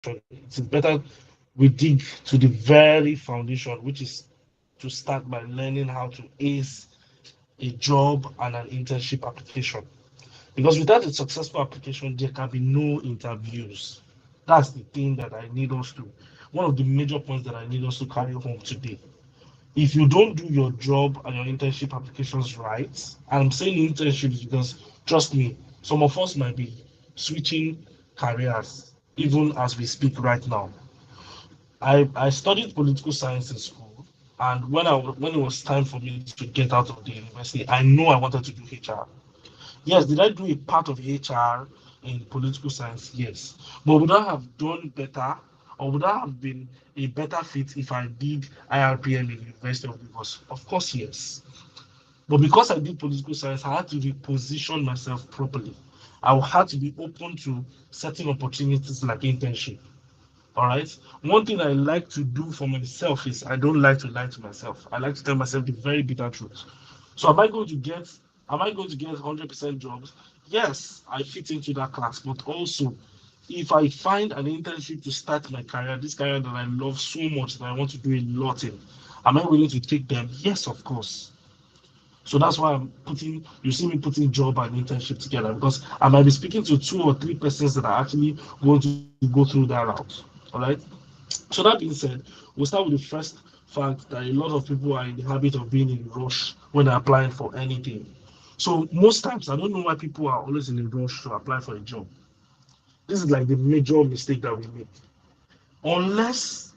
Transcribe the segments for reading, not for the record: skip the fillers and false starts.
It is better we dig to the very foundation, which is to start by learning how to ace a job and an internship application. Because without a successful application, there can be no interviews. That's the thing that I need us to, one of the major points that I need us to carry home today. If you don't do your job and your internship applications right, and I'm saying internships because trust me, some of us might be switching careers even as we speak right now. I studied political science in school, and when it was time for me to get out of the university, I know I wanted to do HR. Yes, did I do a part of HR in political science? Yes. But would I have done better or would I have been a better fit if I did IRPM in University of Lagos? Of course, yes. But because I did political science, I had to reposition myself properly. I had to be open to certain opportunities like internship. All right. One thing I like to do for myself is I don't like to lie to myself. I like to tell myself the very bitter truth. So am I going to get 100% jobs? Yes, I fit into that class, but also if I find an internship to start my career, this career that I love so much that I want to do a lot in, am I willing to take them? Yes, of course. So that's why you see me putting job and internship together because I might be speaking to two or three persons that are actually going to go through that route. All right. So that being said, we'll start with the first fact that a lot of people are in the habit of being in a rush when they're applying for anything. So most times, I don't know why people are always in a rush to apply for a job. This is like the major mistake that we make. Unless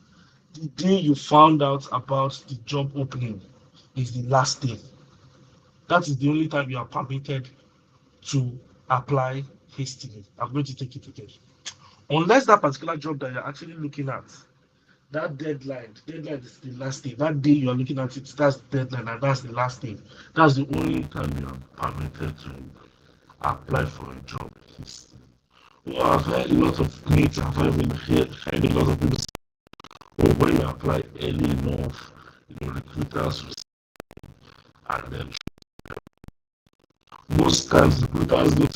the day you found out about the job opening is the last day, that is the only time you are permitted to apply hastily. I'm going to take it again. Unless that particular job that you're actually looking at, that deadline is the last day. That day you are looking at it, that's the deadline, and that's the last day. That's the only time you are permitted to apply for a job. Well, I've heard a lot of mates, heard a lot of people say, oh, when you apply early enough, recruiters will, and then most times recruiters don't even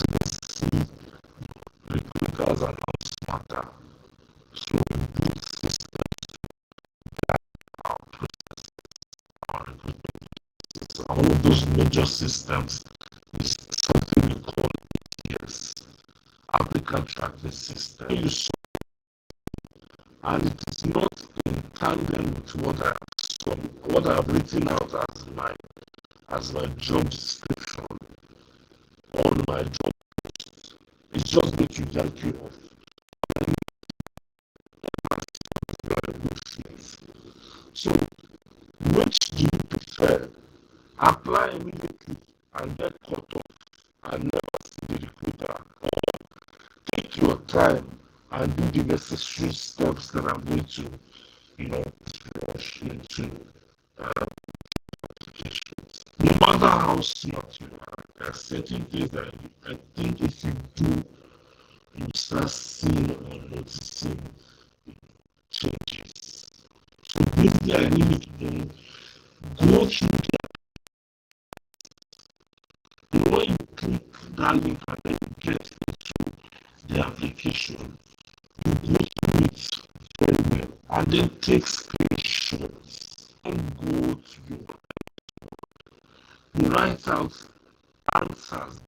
see recruiters are not smarter. So we build systems our process, our recruitment. And one of those major systems is something we call ATS, applicant tracking system. And it is not in tandem with what I have written out as my job description on my job post. It's just going to yank you off. You are a good fit. So, which do you prefer? Apply immediately and get caught off and never see the recruiter, or take your time and do the necessary steps that I'm going to, rush into applications. No matter how smart you are, there are certain things that I think if you do, you start seeing or noticing changes. So basically, I need you to go through when you click that link and then you get into the application, you go through it very well and then take screenshots and go to you write out answers.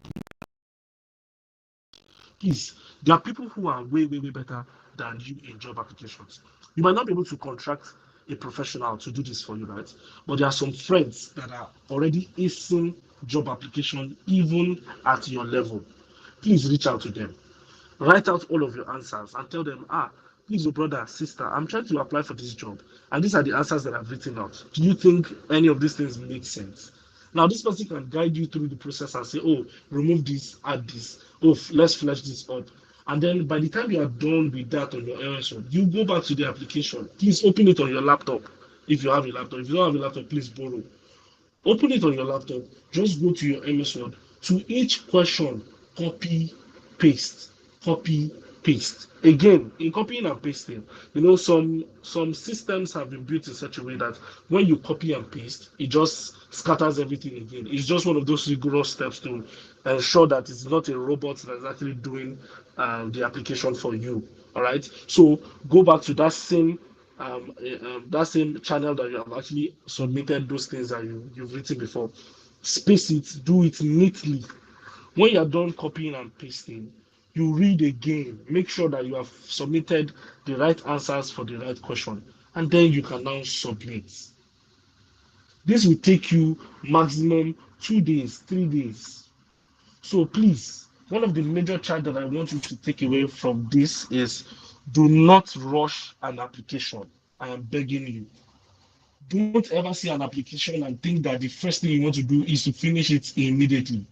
Please, there are people who are way, way, way better than you in job applications. You might not be able to contract a professional to do this for you, right? But there are some friends that are already acing job application even at your level. Please reach out to them. Write out all of your answers and tell them, please, your brother, sister, I'm trying to apply for this job. And these are the answers that I've written out. Do you think any of these things make sense? Now, this person can guide you through the process and say, oh, remove this, add this. Oh, let's flesh this up. And then by the time you are done with that on your LSO, you go back to the application. Please open it on your laptop if you have a laptop. If you don't have a laptop, please borrow. Open it on your laptop. Just go to your MS Word. To each question, copy, paste, copy, paste. Again, in copying and pasting, some systems have been built in such a way that when you copy and paste, it just scatters everything again. It's just one of those rigorous steps to ensure that it's not a robot that is actually doing the application for you. All right. So go back to that same channel that you have actually submitted those things that you've written before. Space it, do it neatly. When you're done copying and pasting, you read again, make sure that you have submitted the right answers for the right question, and then you can now submit. This will take you maximum 2 days, 3 days. So please, one of the major charge that I want you to take away from this is do not rush an application. I am begging you. Don't ever see an application and think that the first thing you want to do is to finish it immediately.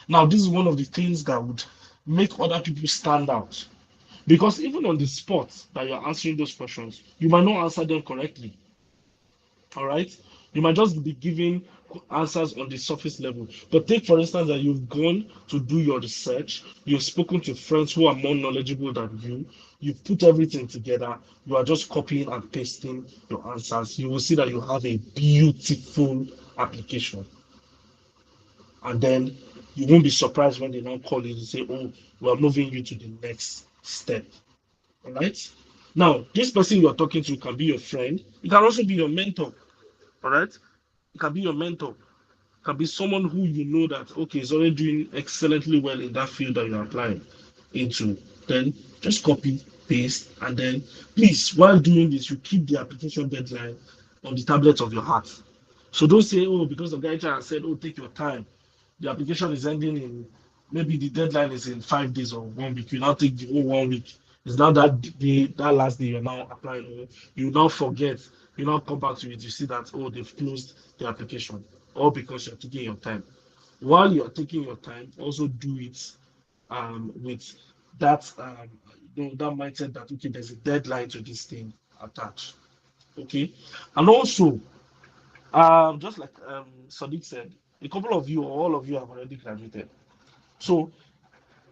Now, this is one of the things that would make other people stand out. Because even on the spot that you're answering those questions, you might not answer them correctly. All right. You might just be giving answers on the surface level. But take, for instance, that you've gone to do your research, you've spoken to friends who are more knowledgeable than you've put everything together, you are just copying and pasting your answers. You will see that you have a beautiful application. And then you won't be surprised when they now call you to say, oh, we're moving you to the next step. All right. Now, this person you're talking to can be your friend, it can also be your mentor. All right. It can be your mentor. It can be someone who you know that okay is already doing excellently well in that field that you're applying into. Then just copy, paste, and then please, while doing this, you keep the application deadline on the tablet of your heart. So don't say, oh, because the guy has said, oh, take your time. The application is ending in maybe the deadline is in 5 days or 1 week. You now take the whole 1 week. It's now that last day you're now applying. You now forget. You now come back to it. You see that oh they've closed the application, all because you're taking your time. While you're taking your time, also do it with that mindset that okay there's a deadline to this thing attached. Okay, and also just like Sadiq said, a couple of you or all of you have already graduated. So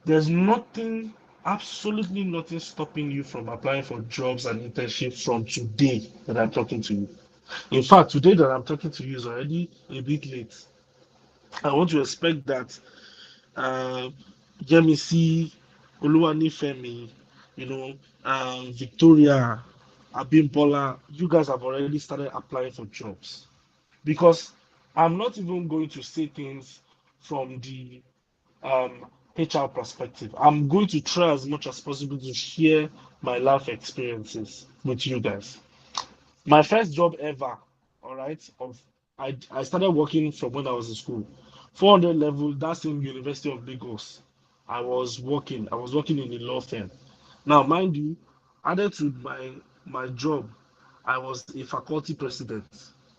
there's nothing, absolutely nothing stopping you from applying for jobs and internships from today that I'm talking to you. In fact, today that I'm talking to you is already a bit late. I want to expect that uh, Jemisi, Oluwanifemi, Victoria, Abimbola, you guys have already started applying for jobs. Because I'm not even going to say things from the HR perspective. I'm going to try as much as possible to share my life experiences with you guys. My first job ever, all right, I started working from when I was in school. 400 level, that's in University of Lagos. I was working in a law firm. Now, mind you, added to my job, I was a faculty president.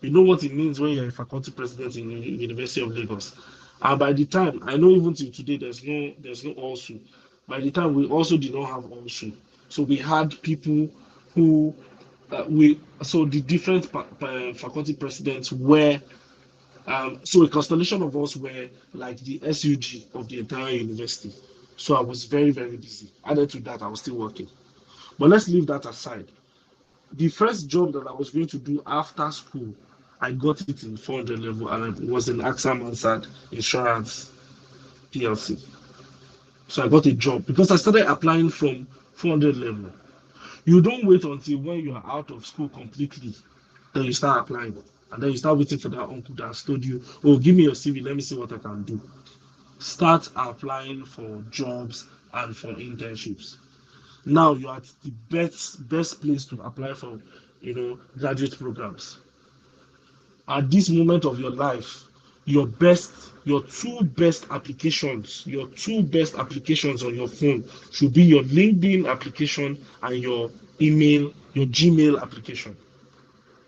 You know what it means when you're a faculty president in University of Lagos. And by the time, I know even till today, there's no also. By the time we also did not have also. So we had people who so the different faculty presidents were so a constellation of us were like the SUG of the entire university. So I was very, very busy. Added to that, I was still working. But let's leave that aside. The first job that I was going to do after school, I got it in 400 level and it was in AXA Mansard Insurance PLC. So I got a job because I started applying from 400 level. You don't wait until when you are out of school completely, then you start applying. And then you start waiting for that uncle that has told you, oh, give me your CV, let me see what I can do. Start applying for jobs and for internships. Now you're at the best place to apply for, graduate programs. At this moment of your life, your two best applications on your phone should be your LinkedIn application and your Gmail application.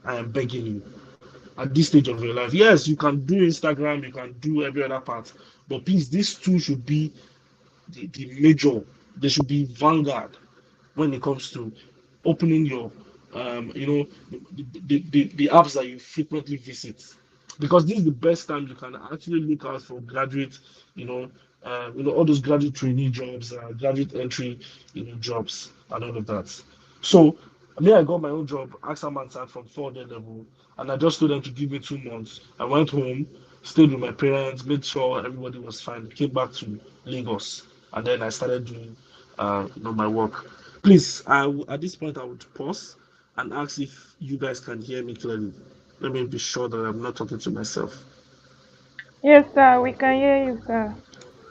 I am begging you at this stage of your life. Yes, you can do Instagram, you can do every other part, but please, these two should be the major. They should be vanguard when it comes to opening your, the apps that you frequently visit, because this is the best time you can actually look out for graduate, all those graduate trainee jobs, graduate entry, jobs and all of that. So I got my own job, AXA Mansard from 400 level, and I just told them to give me 2 months. I went home, stayed with my parents, made sure everybody was fine, came back to Lagos, and then I started doing, my work. Please, at this point I would pause and ask if you guys can hear me clearly. Let me be sure that I'm not talking to myself. Yes, sir. We can hear you, sir.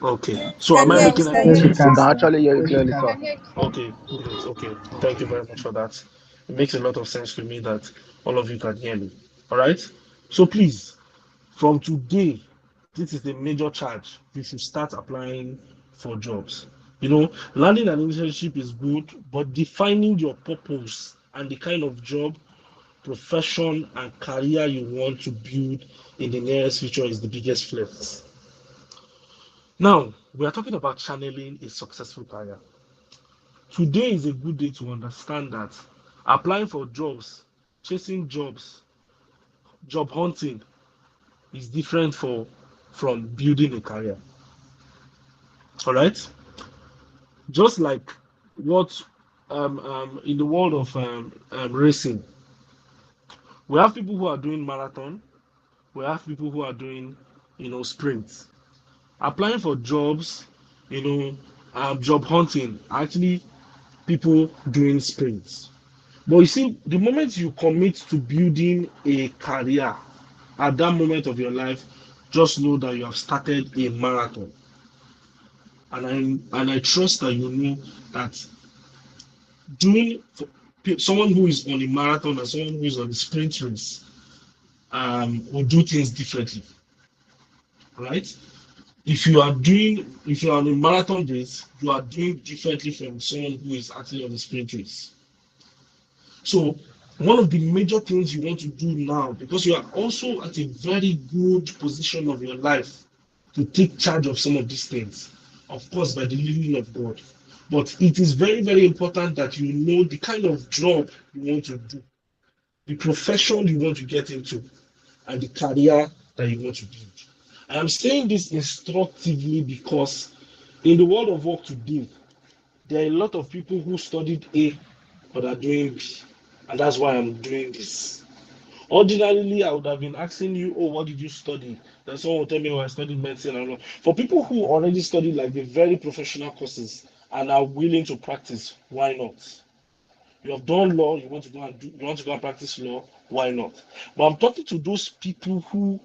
Okay. So am Can I hear you, making sir. any Yes, we sense? can, can sir. actually hear you clearly, sir. Okay, great. Okay. Thank you very much for that. It makes a lot of sense to me that all of you can hear me. All right. So please, from today, this is the major charge. You should start applying for jobs. Landing an internship is good, but defining your purpose and the kind of job, profession, and career you want to build in the nearest future is the biggest flex. Now, we are talking about channeling a successful career. Today is a good day to understand that applying for jobs, chasing jobs, job hunting is different from building a career. All right. Just like what in the world of racing, we have people who are doing marathon, we have people who are doing sprints. Applying for jobs, job hunting, actually people doing sprints. But you see, the moment you commit to building a career at that moment of your life, just know that you have started a marathon. And I trust that you know that doing for someone who is on a marathon and someone who is on a sprint race will do things differently, right? If you are on a marathon race, you are doing differently from someone who is actually on a sprint race. So one of the major things you want to do now, because you are also at a very good position of your life to take charge of some of these things, of course, by the leading of God. But it is very, very important that you know the kind of job you want to do, the profession you want to get into, and the career that you want to build. I am saying this instructively because in the world of work today, there are a lot of people who studied A but are doing B, and that's why I'm doing this. Ordinarily, I would have been asking you, "Oh, what did you study?" Then someone will tell me, "Oh, I studied medicine." And all. For people who already studied like the very professional courses and are willing to practice, why not? You have done law, you want to go and practice law, why not? But I'm talking to those people who,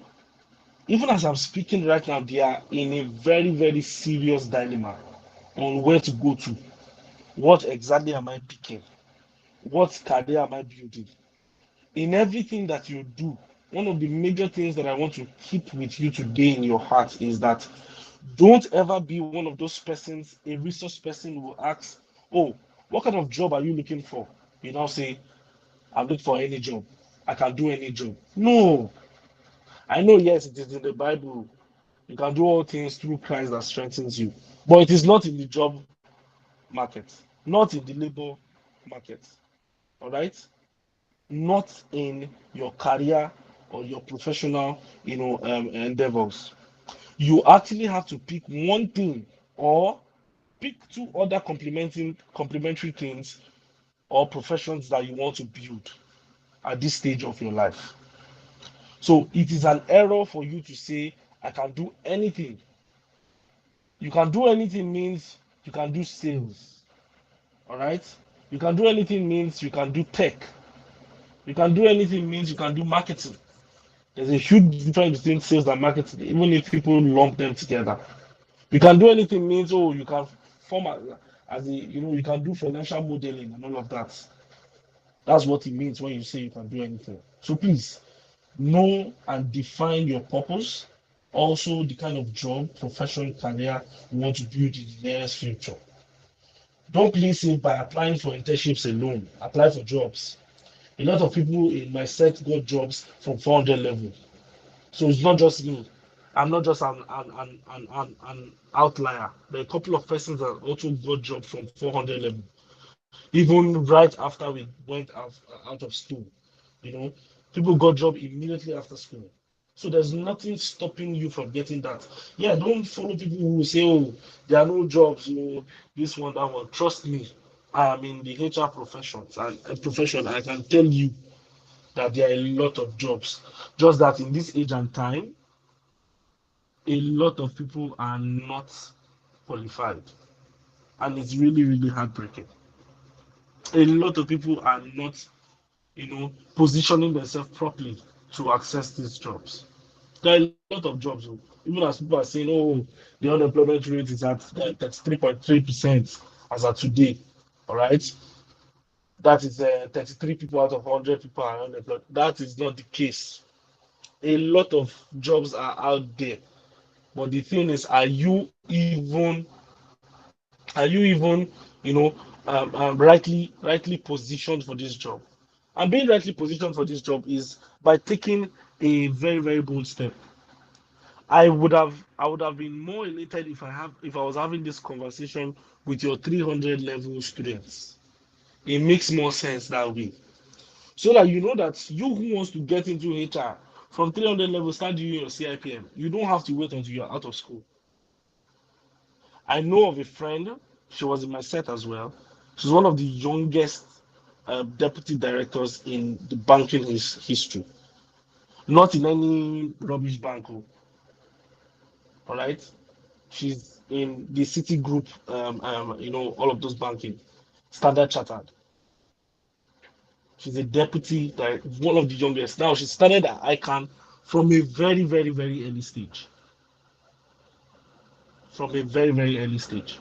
even as I'm speaking right now, they are in a very, very serious dilemma on where to go to. What exactly am I picking? What career am I building? In everything that you do, one of the major things that I want to keep with you today in your heart is that don't ever be one of those persons, a resource person who will ask, "Oh, what kind of job are you looking for?" You now say, "I'm looking for any job. I can do any job." No, I know, yes, it is in the Bible. You can do all things through Christ that strengthens you. But it is not in the job market, not in the labor market. All right? Not in your career or your professional, endeavors. You actually have to pick one thing or pick two other complementary things or professions that you want to build at this stage of your life. So it is an error for you to say, "I can do anything." You can do anything means you can do sales. All right? You can do anything means you can do tech. You can do anything means you can do marketing. There's a huge difference between sales and marketing, even if people lump them together. You can do anything means, oh, you can form you can do financial modeling and all of that. That's what it means when you say you can do anything. So please know and define your purpose, also the kind of job, profession, career you want to build in the nearest future. Don't please say by applying for internships alone, apply for jobs. A lot of people in my set got jobs from 400 level. So it's not just me. I'm not just an outlier. There are a couple of persons that also got jobs from 400 level, even right after we went out of school. You know, people got job immediately after school. So there's nothing stopping you from getting that. Yeah, don't follow people who say, "Oh, there are no jobs, this one, that one." Trust me, I am in the HR profession. I can tell you that there are a lot of jobs. Just that in this age and time, a lot of people are not qualified, and it's really, really heartbreaking. A lot of people are not, positioning themselves properly to access these jobs. There are a lot of jobs, oh. Even as people are saying, oh, the unemployment rate is at 33.3% as of today. All right. That is 33 people out of 100 people are unemployed. That is not the case. A lot of jobs are out there. But the thing is, are you even, rightly positioned for this job? And being rightly positioned for this job is by taking a very, very bold step. I would have been more elated if I was having this conversation with your 300 level students. It makes more sense that way. So that you know that you who wants to get into HR from 300 level start doing your CIPM. You don't have to wait until you're out of school. I know of a friend, she was in my set as well. She's one of the youngest deputy directors in the banking history. Not in any rubbish bank, oh, all right? She's in the City Group, all of those banking, Standard Chartered. She's a deputy, one of the youngest. Now she started at ICANN from a very, very, very early stage. From a very, very early stage.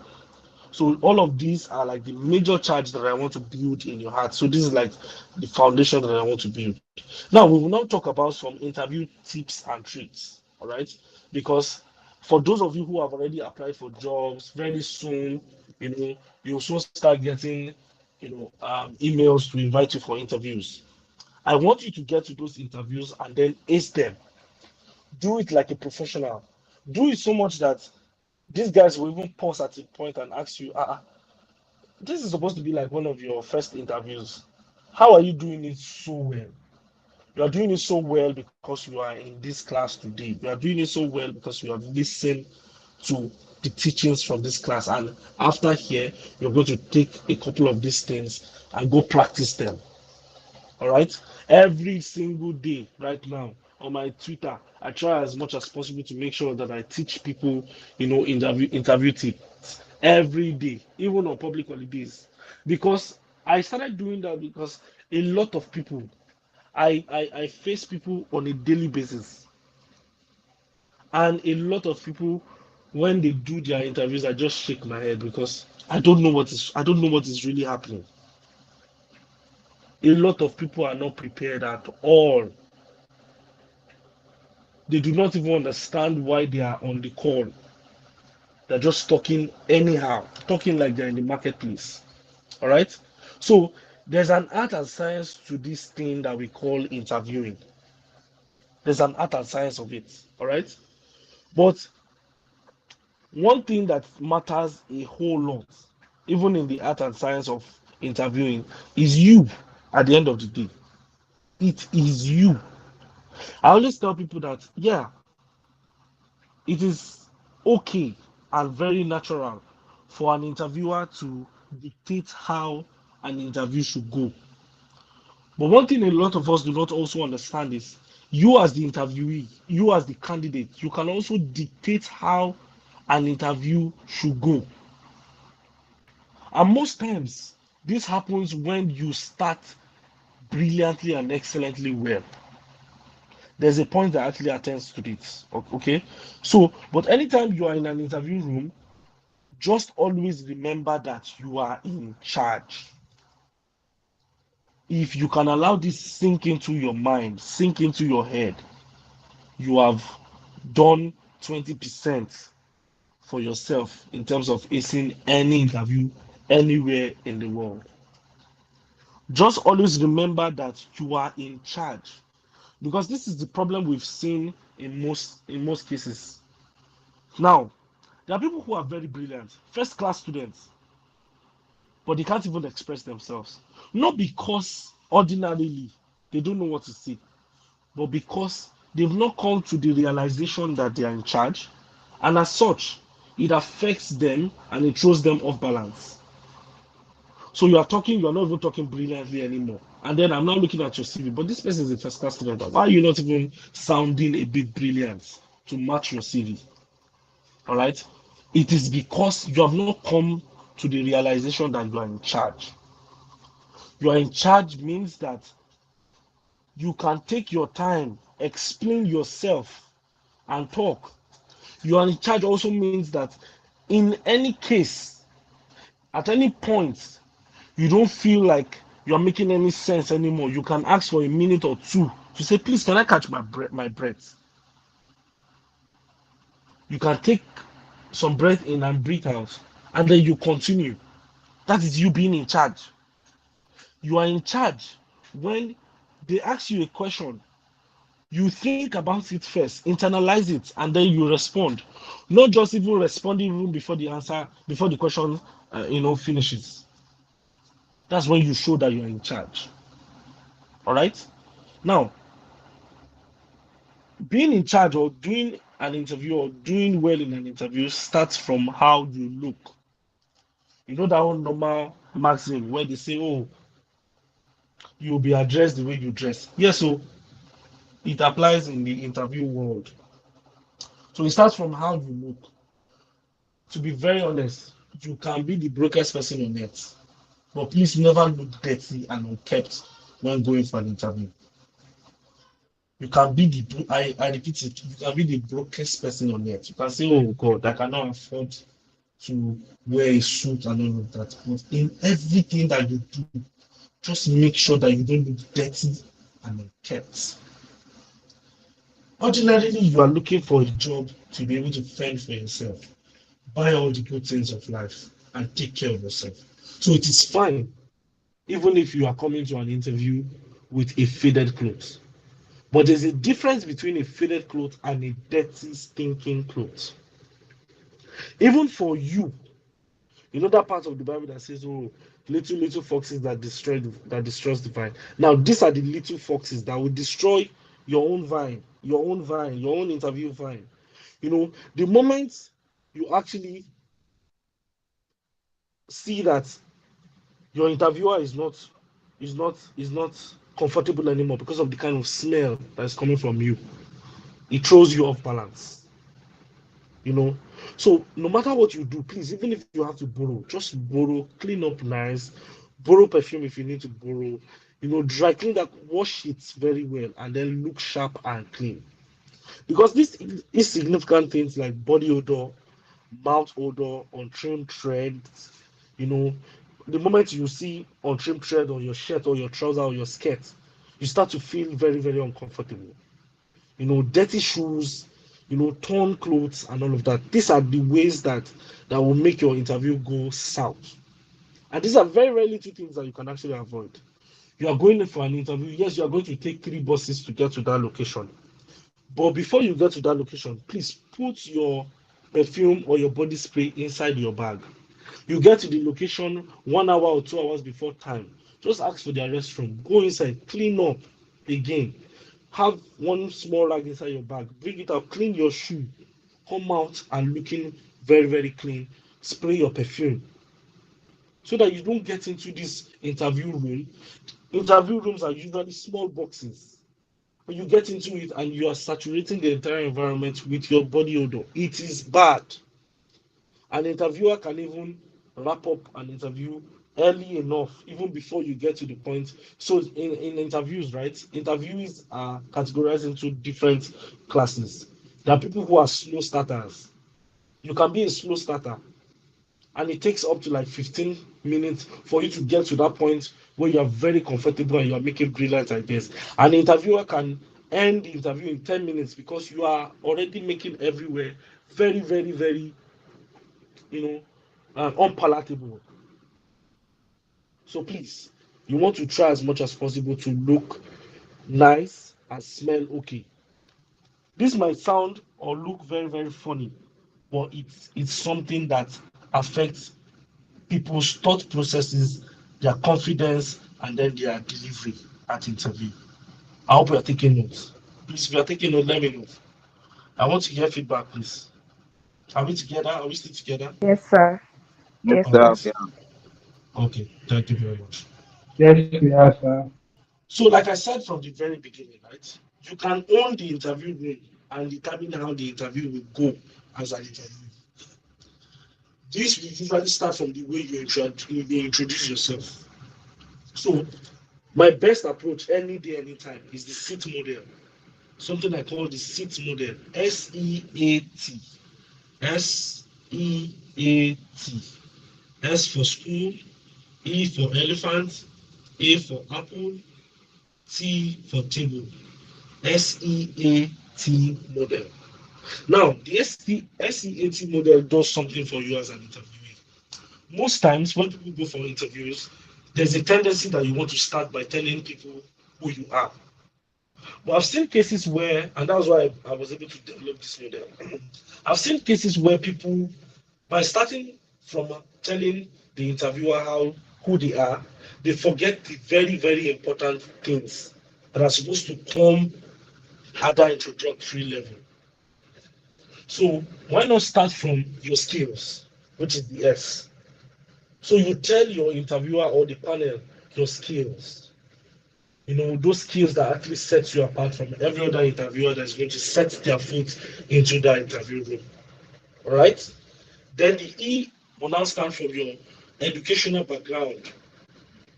So all of these are like the major charge that I want to build in your heart. So this is like the foundation that I want to build. Now we will now talk about some interview tips and tricks. All right, because for those of you who have already applied for jobs, very soon, you'll soon start getting, emails to invite you for interviews. I want you to get to those interviews and then ace them. Do it like a professional. Do it so much that these guys will even pause at a point and ask you, this is supposed to be like one of your first interviews. How are you doing it so well? You are doing it so well because you are in this class today. You are doing it so well because you have listened to the teachings from this class. And after here, you're going to take a couple of these things and go practice them. All right. Every single day, right now, on my Twitter, I try as much as possible to make sure that I teach people, interview tips every day, even on public holidays. Because I started doing that because a lot of people, I face people on a daily basis, and a lot of people, when they do their interviews, I just shake my head because I don't know what is really happening. A lot of people are not prepared at all. They do not even understand why they are on the call. They're just talking anyhow, talking like they're in the marketplace. All right. So there's an art and science to this thing that we call interviewing. There's an art and science of it. All right. But one thing that matters a whole lot, even in the art and science of interviewing, is you at the end of the day. It is you. I always tell people that, yeah, it is okay and very natural for an interviewer to dictate how an interview should go. But one thing a lot of us do not also understand is you, as the interviewee, you, as the candidate, you can also dictate how an interview should go. And most times, this happens when you start brilliantly and excellently well. There's a point that actually attends to this. Okay. So, but anytime you are in an interview room, just always remember that you are in charge. If you can allow this sink into your mind, sink into your head, you have done 20% for yourself in terms of acing any interview anywhere in the world. Just always remember that you are in charge, because this is the problem we've seen in most cases. Now, there are people who are very brilliant, first class students, but they can't even express themselves. Not because ordinarily they don't know what to say, but because they've not come to the realization that they are in charge, and as such, it affects them and it throws them off balance. So you are talking, you are not even talking brilliantly anymore. And then I'm now looking at your CV, but this person is a first class student. Why are you not even sounding a bit brilliant to match your CV? All right. It is because you have not come to the realization that you are in charge. You are in charge means that you can take your time, explain yourself, and talk. You are in charge also means that in any case, at any point, you don't feel like you're making any sense anymore. You can ask for a minute or two to say, please, can I catch my breath? You can take some breath in and breathe out, and then you continue. That is you being in charge. You are in charge when they ask you a question. You think about it first, internalize it, and then you respond. Not just even responding even before the answer, before the question, finishes. That's when you show that you're in charge. All right. Now, being in charge or doing an interview or doing well in an interview starts from how you look. You know that one normal maxim where they say, "Oh, you'll be addressed the way you dress." Yes, so it applies in the interview world. So it starts from how you look. To be very honest, you can be the brokest person on earth, but please never look dirty and unkept when going for an interview. You can be I repeat it, you can be the brokest person on earth. You can say, oh God, I cannot afford to wear a suit and all of that. But in everything that you do, just make sure that you don't look dirty and unkept. Ordinarily, you are looking for a job to be able to fend for yourself, buy all the good things of life, and take care of yourself. So it is fine, even if you are coming to an interview with a faded clothes. But there's a difference between a faded cloth and a dirty, stinking cloth. Even for you, you know that part of the Bible that says, "Oh, little foxes that destroys the vine." Now, these are the little foxes that will destroy your own vine, your own interview vine. The moment you actually see that your interviewer is not comfortable anymore because of the kind of smell that is coming from you, it throws you off balance. you know so no matter what you do, please, even if you have to borrow, just borrow, clean up nice, borrow perfume if you need to borrow, dry clean that, wash it very well, and then look sharp and clean. Because these insignificant things like body odor, mouth odor, untrimmed threads, you know the moment you see untrimmed thread on your shirt or your trouser or your skirt, you start to feel very, very uncomfortable. Dirty shoes, torn clothes, and all of that. These are the ways that will make your interview go south. And these are very, very little things that you can actually avoid. You are going in for an interview. Yes, you are going to take 3 buses to get to that location. But before you get to that location, please put your perfume or your body spray inside your bag. You get to the location 1 hour or 2 hours before time. Just ask for their restroom. Go inside, clean up again. Have one small rag inside your bag. Bring it out, clean your shoe. Come out and looking very, very clean. Spray your perfume so that you don't get into this interview room. Interview rooms are usually small boxes. When you get into it and you are saturating the entire environment with your body odor, it is bad. An interviewer can even wrap up an interview early enough, even before you get to the point. So in interviews, right, interviewees are categorized into different classes. There are people who are slow starters. You can be a slow starter, and it takes up to like 15 minutes for you to get to that point where you are very comfortable and you are making brilliant ideas. An interviewer can end the interview in 10 minutes because you are already making everywhere very, very, very, you know, unpalatable. So please, you want to try as much as possible to look nice and smell okay. This might sound or look very, very funny, but it's something that affects people's thought processes, their confidence, and then their delivery at interview. I hope you are taking notes. Please, if you are taking notes, let me know. I want to hear feedback, please. Are we together? Are we still together? Yes, sir. Yes, Yes, All sir. sir. right. Okay. Thank you very much. Yes, we are, sir. So, like I said from the very beginning, right? You can own the interview room and determine how the interview will go as an interview. This will usually start from the way you introduce yourself. So my best approach any day, anytime is the SEAT model. Something I call the SEAT model. SEAT. SEAT. S for school, E for elephant, A for apple, T for table. SEAT model. Now, the SEAT model does something for you as an interviewee. Most times, when people go for interviews, there's a tendency that you want to start by telling people who you are. But I've seen cases where, and that's why I was able to develop this model. I've seen cases where people, by starting from telling the interviewer who they are, they forget the very, very important things that are supposed to come at that introductory level. So why not start from your skills, which is the S? So you tell your interviewer or the panel your skills. Those skills that actually sets you apart from every other interviewer that's going to set their foot into that interview room. All right? Then the E will now stand for your educational background.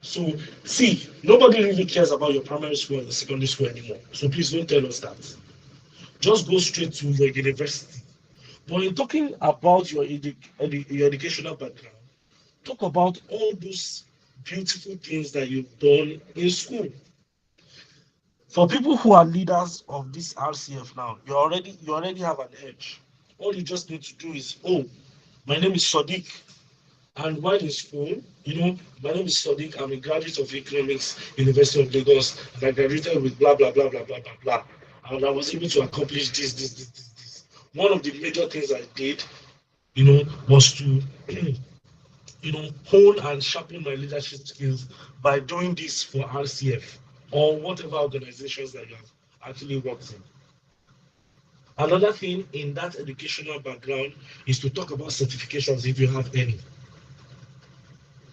So, see, nobody really cares about your primary school and secondary school anymore. So please don't tell us that. Just go straight to your university. But in talking about your educational background, talk about all those beautiful things that you've done in school. For people who are leaders of this RCF now, you already have an edge. All you just need to do is, oh, my name is Sadiq, and while in school, my name is Sadiq. I'm a graduate of Economics, University of Lagos, and I graduated with blah blah blah blah blah blah blah. And I was able to accomplish this. One of the major things I did, was to hone and sharpen my leadership skills by doing this for RCF or whatever organizations that you have actually worked in. Another thing in that educational background is to talk about certifications if you have any.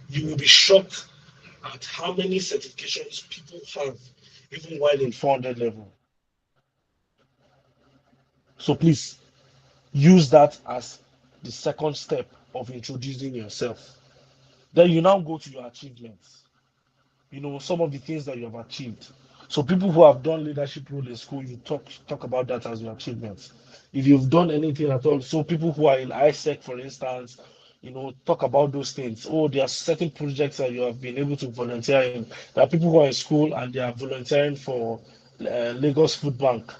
You will be shocked at how many certifications people have even while in 400 level. So please use that as the second step of introducing yourself. Then you now go to your achievements. Some of the things that you have achieved. So people who have done leadership role in school, you talk about that as your achievements. If you've done anything at all, so people who are in ISEC, for instance, talk about those things. Oh, there are certain projects that you have been able to volunteer in. There are people who are in school and they are volunteering for Lagos Food Bank.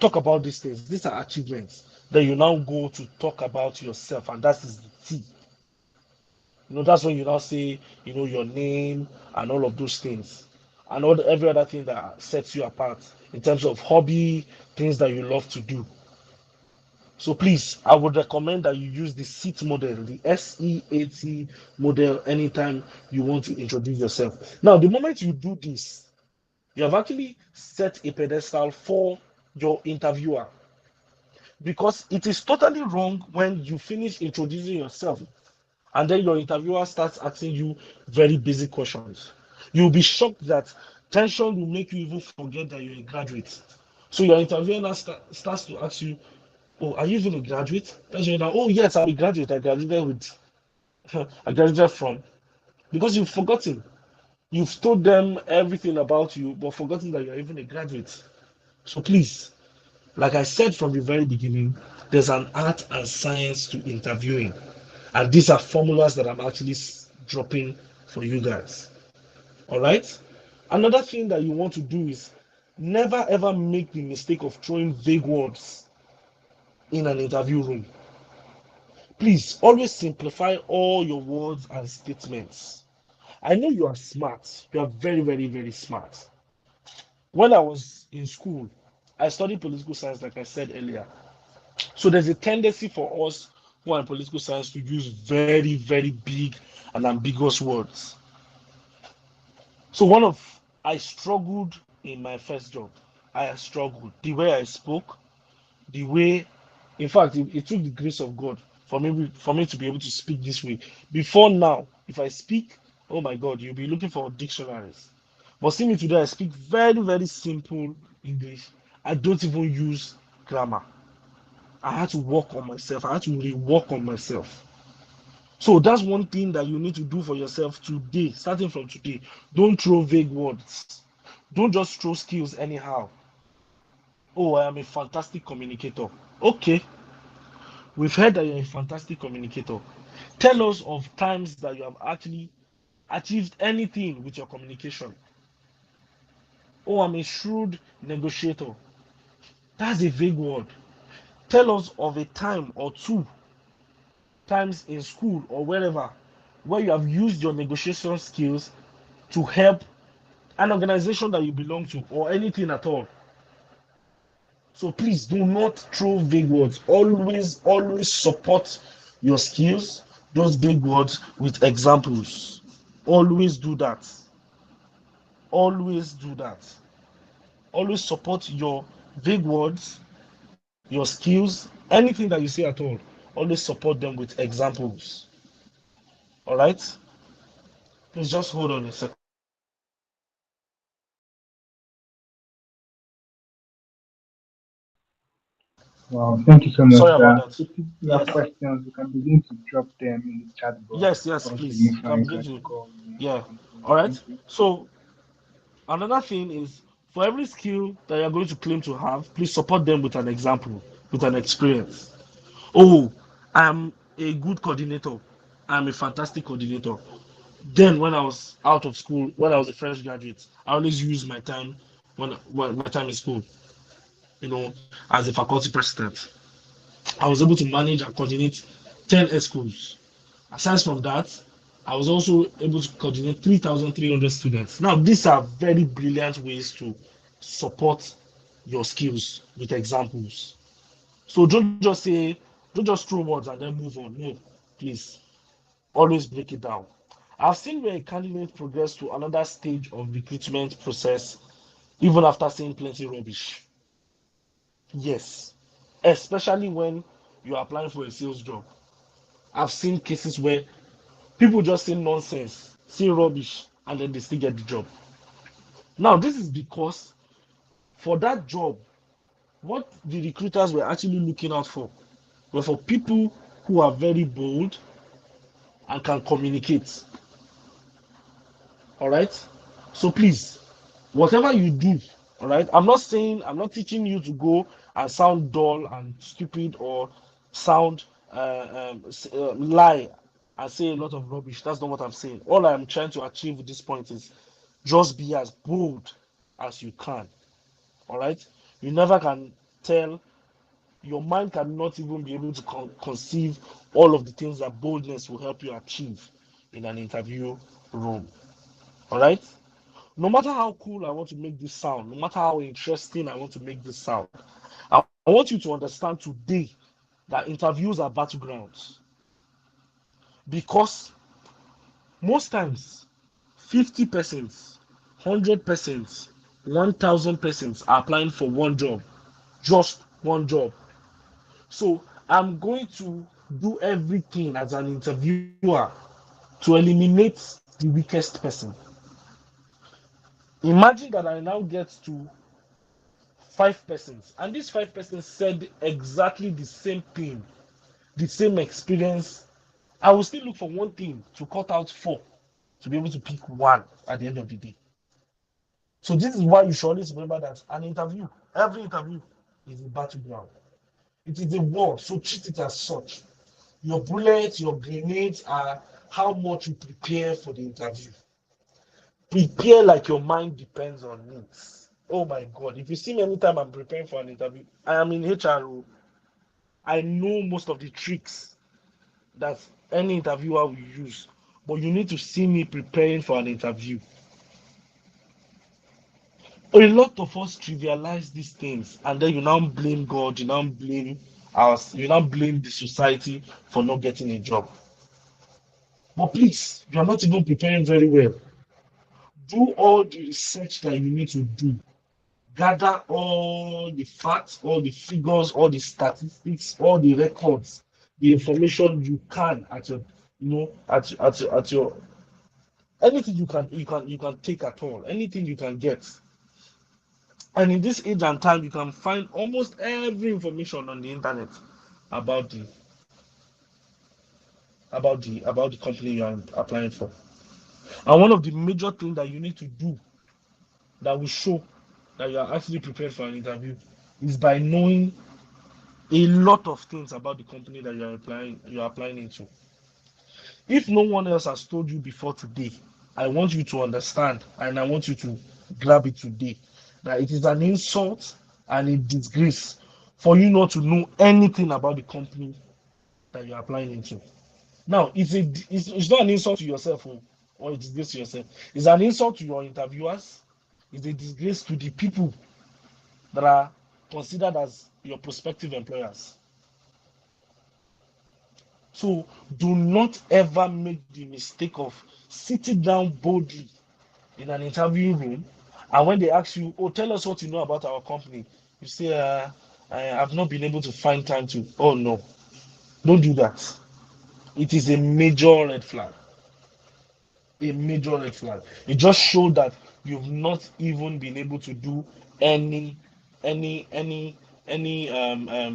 Talk about these things. These are achievements. Then you now go to talk about yourself, and that is the T. That's when you now say, your name and all of those things, and every other thing that sets you apart in terms of hobby, things that you love to do. So please, I would recommend that you use the SEAT model, the SEAT model, anytime you want to introduce yourself. Now, the moment you do this, you have actually set a pedestal for your interviewer, because it is totally wrong when you finish introducing yourself and then your interviewer starts asking you very basic questions. You'll be shocked that tension will make you even forget that you're a graduate. So your interviewer now starts to ask you, "Oh, are you even a graduate?" That's when you're like, "Oh, yes, I'm a graduate. I graduated I graduated from," because you've forgotten. You've told them everything about you, but forgotten that you're even a graduate. So please, like I said from the very beginning, there's an art and science to interviewing. And these are formulas that I'm actually dropping for you guys. All right. Another thing that you want to do is never ever make the mistake of throwing vague words in an interview room. Please always simplify all your words and statements. I know you are smart. You are very, very, very smart. When I was in school, I studied political science, like I said earlier. So there's a tendency for us who are in political science to use very, very big and ambiguous words. So I struggled in my first job. I struggled. The way I spoke, the way, in fact, it took the grace of God for me to be able to speak this way. Before now, if I speak, oh my God, you'll be looking for dictionaries. But see me today, I speak very, very simple English. I don't even use grammar. I had to work on myself. I had to really work on myself. So that's one thing that you need to do for yourself today, starting from today. Don't throw vague words. Don't just throw skills anyhow. Oh, I am a fantastic communicator. Okay, we've heard that you're a fantastic communicator. Tell us of times that you have actually achieved anything with your communication. Oh, I'm a shrewd negotiator. That's a vague word. Tell us of a time or two times in school or wherever where you have used your negotiation skills to help an organization that you belong to or anything at all. So please do not throw vague words. Always support your skills, those big words, with examples. Always do that. Always do that. Always support your vague words, your skills, anything that you say at all. Always support them with examples. All right? Please just hold on a second. Wow, thank you so much, Sorry about sir. that. If you have Yes. questions, you can begin to drop them in the chat box Yes, or please. You signify can begin inside the to. call. Yeah. Continue. All right. Thank you. So another thing is, for every skill that you're going to claim to have, please support them with an example, with an experience. Oh, I'm a good coordinator. I'm a fantastic coordinator. Then, when I was out of school, when I was a fresh graduate, I always use my time when my time in school, as a faculty president. I was able to manage and coordinate 10 schools. Aside from that, I was also able to coordinate 3,300 students. Now, these are very brilliant ways to support your skills with examples. So don't just throw words and then move on. No, please, always break it down. I've seen where a candidate progress to another stage of recruitment process even after saying plenty rubbish. Yes, especially when you're applying for a sales job. I've seen cases where people just say nonsense, say rubbish, and then they still get the job. Now, this is because for that job, what the recruiters were actually looking out for were for people who are very bold and can communicate. All right. So please, whatever you do, all right. I'm not teaching you to go and sound dull and stupid or sound lie and say a lot of rubbish. That's not what I'm saying. All I'm trying to achieve with this point is just be as bold as you can. All right. You never can tell. Your mind cannot even be able to conceive all of the things that boldness will help you achieve in an interview room. All right. No matter how cool I want to make this sound, no matter how interesting I want to make this sound, I want you to understand today that interviews are battlegrounds because most times 50%, 100%, 1000% are applying for one job, just one job. So I'm going to do everything as an interviewer to eliminate the weakest person. Imagine that I now get to 5%, and these 5% said exactly the same thing, the same experience. I will still look for one thing to cut out four to be able to pick one at the end of the day. So this is why you should always remember that an interview, every interview is a battleground. It is a war, so treat it as such. Your bullets, your grenades are how much you prepare for the interview. Prepare like your mind depends on it. Oh my God. If you see me anytime I'm preparing for an interview, I am in HR. I know most of the tricks that any interviewer will use, but you need to see me preparing for an interview. A lot of us trivialize these things, and then you now blame God, you now blame us, you now blame the society for not getting a job. But please, you are not even preparing very well. Do all the research that you need to do. Gather all the facts, all the figures, all the statistics, all the records, the information you can at your, at your anything you can take at all, anything you can get. And in this age and time, you can find almost every information on the internet about the about the company you are applying for. And one of the major things that you need to do that will show that you are actually prepared for an interview is by knowing a lot of things about the company that you are applying into. If no one else has told you before today, I want you to understand and I want you to grab it today that it is an insult and a disgrace for you not to know anything about the company that you're applying into. Now, it's not an insult to yourself or a disgrace to yourself. It's an insult to your interviewers. It's a disgrace to the people that are considered as your prospective employers. So do not ever make the mistake of sitting down boldly in an interview room, and when they ask you, oh, tell us what you know about our company, you say, I've not been able to find time to. Oh, no, don't do that. It is a major red flag. A major red flag. It just showed that you've not even been able to do any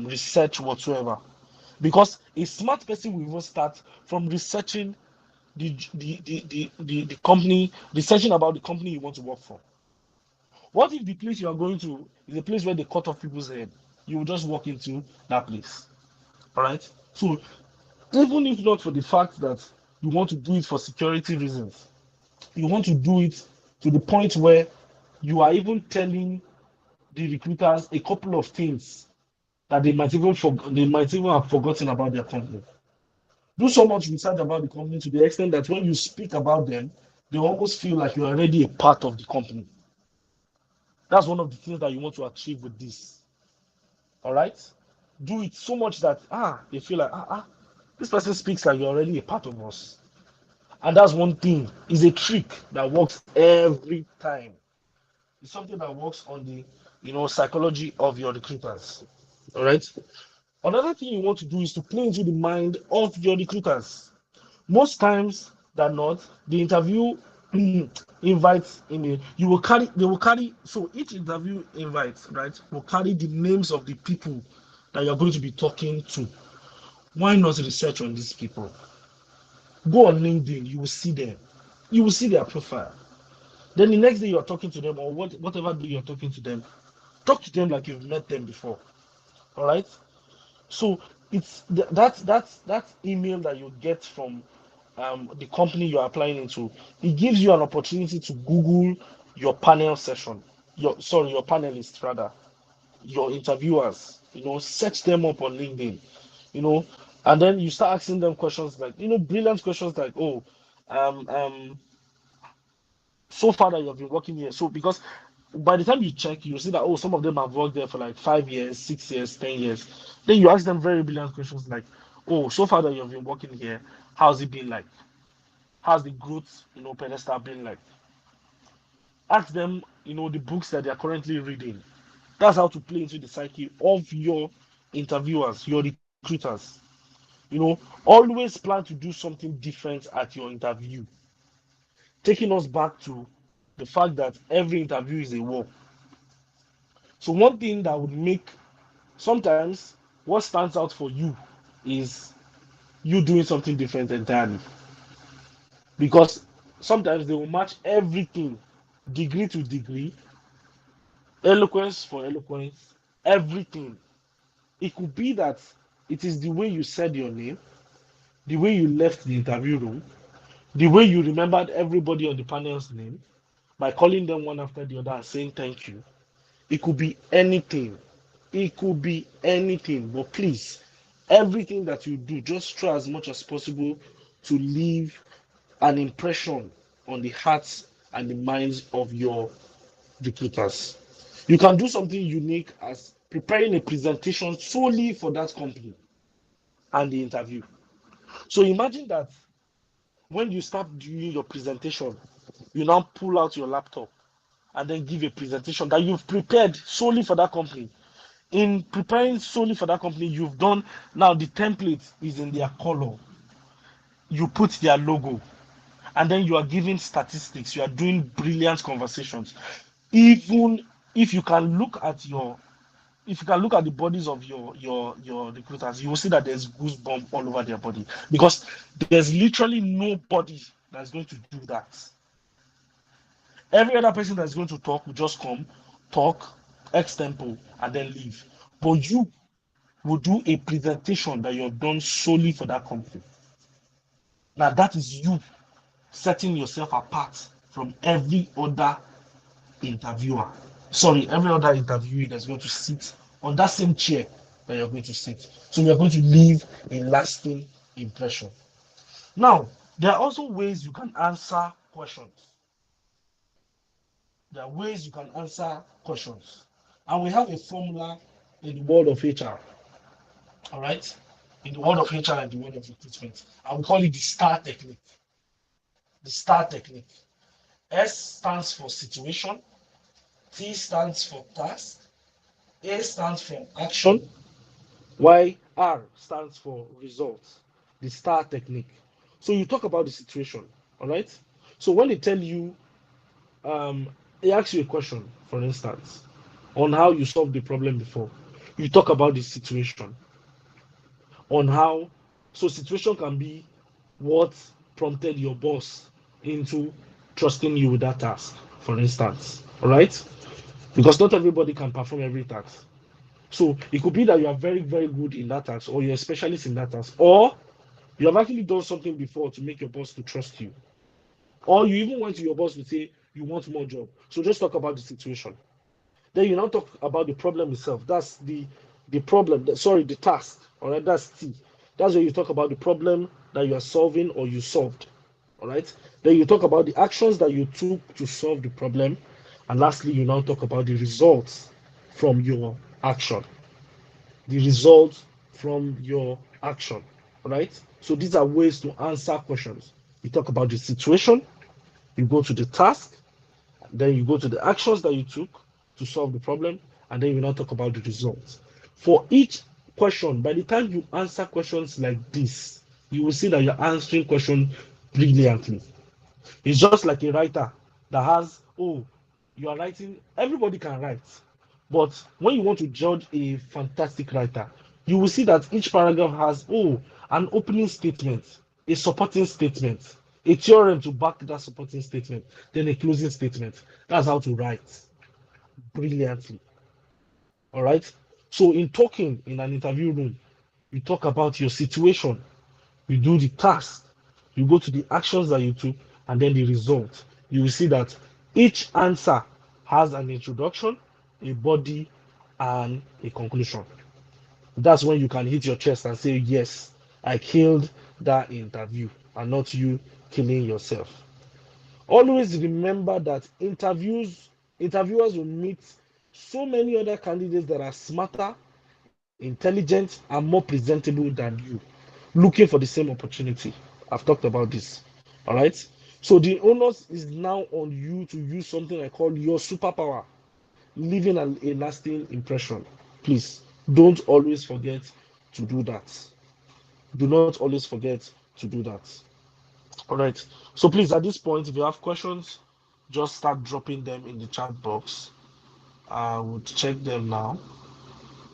research whatsoever. Because a smart person will even start from researching the company, researching about the company you want to work for. What if the place you are going to is a place where they cut off people's head? You will just walk into that place. All right. So even if not for the fact that you want to do it for security reasons, you want to do it to the point where you are even telling the recruiters a couple of things that they might even have forgotten about their company. Do so much research about the company to the extent that when you speak about them, they almost feel like you're already a part of the company. That's one of the things that you want to achieve with this. All right? Do it so much that they feel like this person speaks like you're already a part of us. And that's one thing. It's a trick that works every time. It's something that works on the psychology of your recruiters. All right. Another thing you want to do is to play into the mind of your recruiters. Most times than not, the interview invites email. They will carry. So each interview invite, right, will carry the names of the people that you're going to be talking to. Why not research on these people? Go on LinkedIn, you will see them. You will see their profile. Then the next day you're talking to them, or whatever day you're talking to them, talk to them like you've met them before. All right. So it's that email that you get from the company you're applying into. It gives you an opportunity to Google your panel session. Your panelists rather, your interviewers. Search them up on LinkedIn. And then you start asking them questions like brilliant questions like, oh, so far that you have been working here. So because by the time you check, you see that some of them have worked there for like 5 years, 6 years, 10 years. Then you ask them very brilliant questions like, oh, so far that you have been working here, how's it been like? How's the growth, pedestal been like? Ask them, the books that they are currently reading. That's how to play into the psyche of your interviewers, your recruiters. Always plan to do something different at your interview. Taking us back to the fact that every interview is a war. So one thing that would make sometimes what stands out for you is you doing something different entirely. Because sometimes they will match everything, degree to degree, eloquence for eloquence, everything. It could be that it is the way you said your name, the way you left the interview room, the way you remembered everybody on the panel's name by calling them one after the other and saying thank you. It could be anything. It could be anything. But please, everything that you do, just try as much as possible to leave an impression on the hearts and the minds of your recruiters. You can do something unique as preparing a presentation solely for that company and the interview. So imagine that when you start doing your presentation, you now pull out your laptop and then give a presentation that you've prepared solely for that company. In preparing solely for that company, you've done, now the template is in their color. You put their logo, and then you are giving statistics. You are doing brilliant conversations. Even if you can look at your if you can look at the bodies of your recruiters, you will see that there's goosebumps all over their body, because there's literally nobody that's going to do that. Every other person that's going to talk will just come, talk, extempo, and then leave. But you will do a presentation that you've done solely for that company. Now that is you setting yourself apart from every other interviewer. Sorry, every other interviewee that's going to sit on that same chair that you're going to sit. So you're going to leave a lasting impression. Now, there are also ways you can answer questions. There are ways you can answer questions. And we have a formula in the world of HR. All right? In the world of HR and the world of recruitment. And we call it the STAR technique. The STAR technique. S stands for situation. T stands for task. A stands for action. Y, R stands for results. The STAR technique. So you talk about the situation. All right? So when they tell you, they ask you a question, for instance, on how you solved the problem before, you talk about the situation. On how, so situation can be what prompted your boss into trusting you with that task, for instance. All right? Because not everybody can perform every task. So it could be that you are very, very good in that task, or you're a specialist in that task, or you have actually done something before to make your boss to trust you. Or you even went to your boss to say you want more job. So just talk about the situation. Then you now talk about the problem itself. That's the problem. The task. All right, that's T. That's where you talk about the problem that you are solving or you solved. All right. Then you talk about the actions that you took to solve the problem, and lastly, you now talk about the results from your action. The results from your action. All right. So these are ways to answer questions. You talk about the situation. You go to the task, then you go to the actions that you took to solve the problem, and then you now talk about the results. For each question, by the time you answer questions like this, you will see that you're answering questions brilliantly. It's just like a writer that has, you are writing, everybody can write. But when you want to judge a fantastic writer, you will see that each paragraph has, an opening statement, a supporting statement, a theorem to back that supporting statement, then a closing statement. That's how to write brilliantly. All right. So in talking in an interview room, you talk about your situation, you do the task, you go to the actions that you took, and then the result. You will see that each answer has an introduction, a body, and a conclusion. That's when you can hit your chest and say, yes, I killed that interview, and not you killing yourself. Always remember that interviewers will meet so many other candidates that are smarter, intelligent, and more presentable than you, looking for the same opportunity. I've talked about this. All right. So the onus is now on you to use something I call your superpower, leaving a lasting impression. Please don't always forget to do that. Do not always forget to do that. All right. So please, at this point, if you have questions, just start dropping them in the chat box. I would check them now.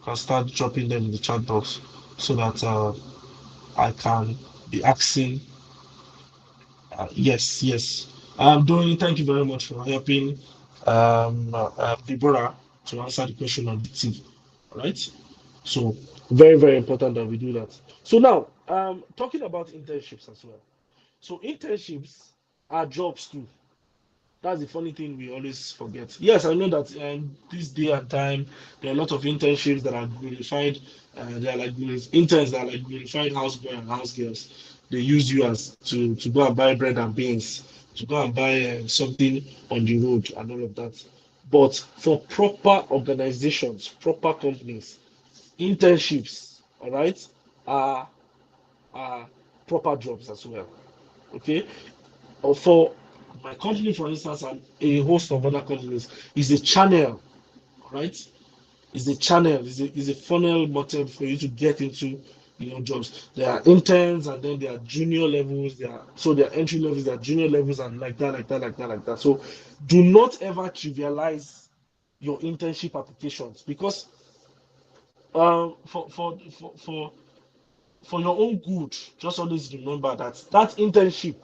Can start dropping them in the chat box so that I can be asking. Yes. Doing. Thank you very much for helping Deborah to answer the question on the T. All right. So very, very important that we do that. So now, talking about internships as well. So internships are jobs too. That's the funny thing we always forget. Yes, I know that this day and time, there are a lot of internships that are glorified. They are like interns that are like glorified house boy and house girls. They use you as to go and buy bread and beans, to go and buy something on the road and all of that. But for proper organizations, proper companies, internships, all right, are proper jobs as well. Okay, or for my company, for instance, and a host of other companies, is a channel, right? Is a channel, is a funnel button for you to get into jobs. There are interns and then there are junior levels, there are entry levels, there are junior levels, and like that. So do not ever trivialize your internship applications, because For your own good, just always remember that that internship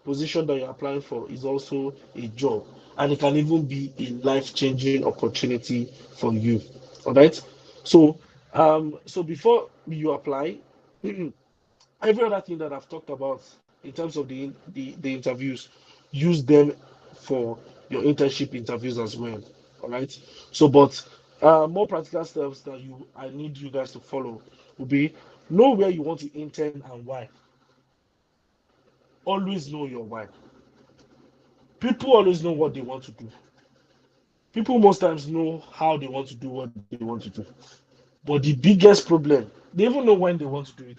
position that you're applying for is also a job, and it can even be a life-changing opportunity for you. All right. So before you apply, every other thing that I've talked about in terms of the interviews, use them for your internship interviews as well. All right. But more practical steps that I need you guys to follow will be: know where you want to intern and why. Always know your why. People always know what they want to do. People most times know how they want to do what they want to do. But the biggest problem, they even know when they want to do it.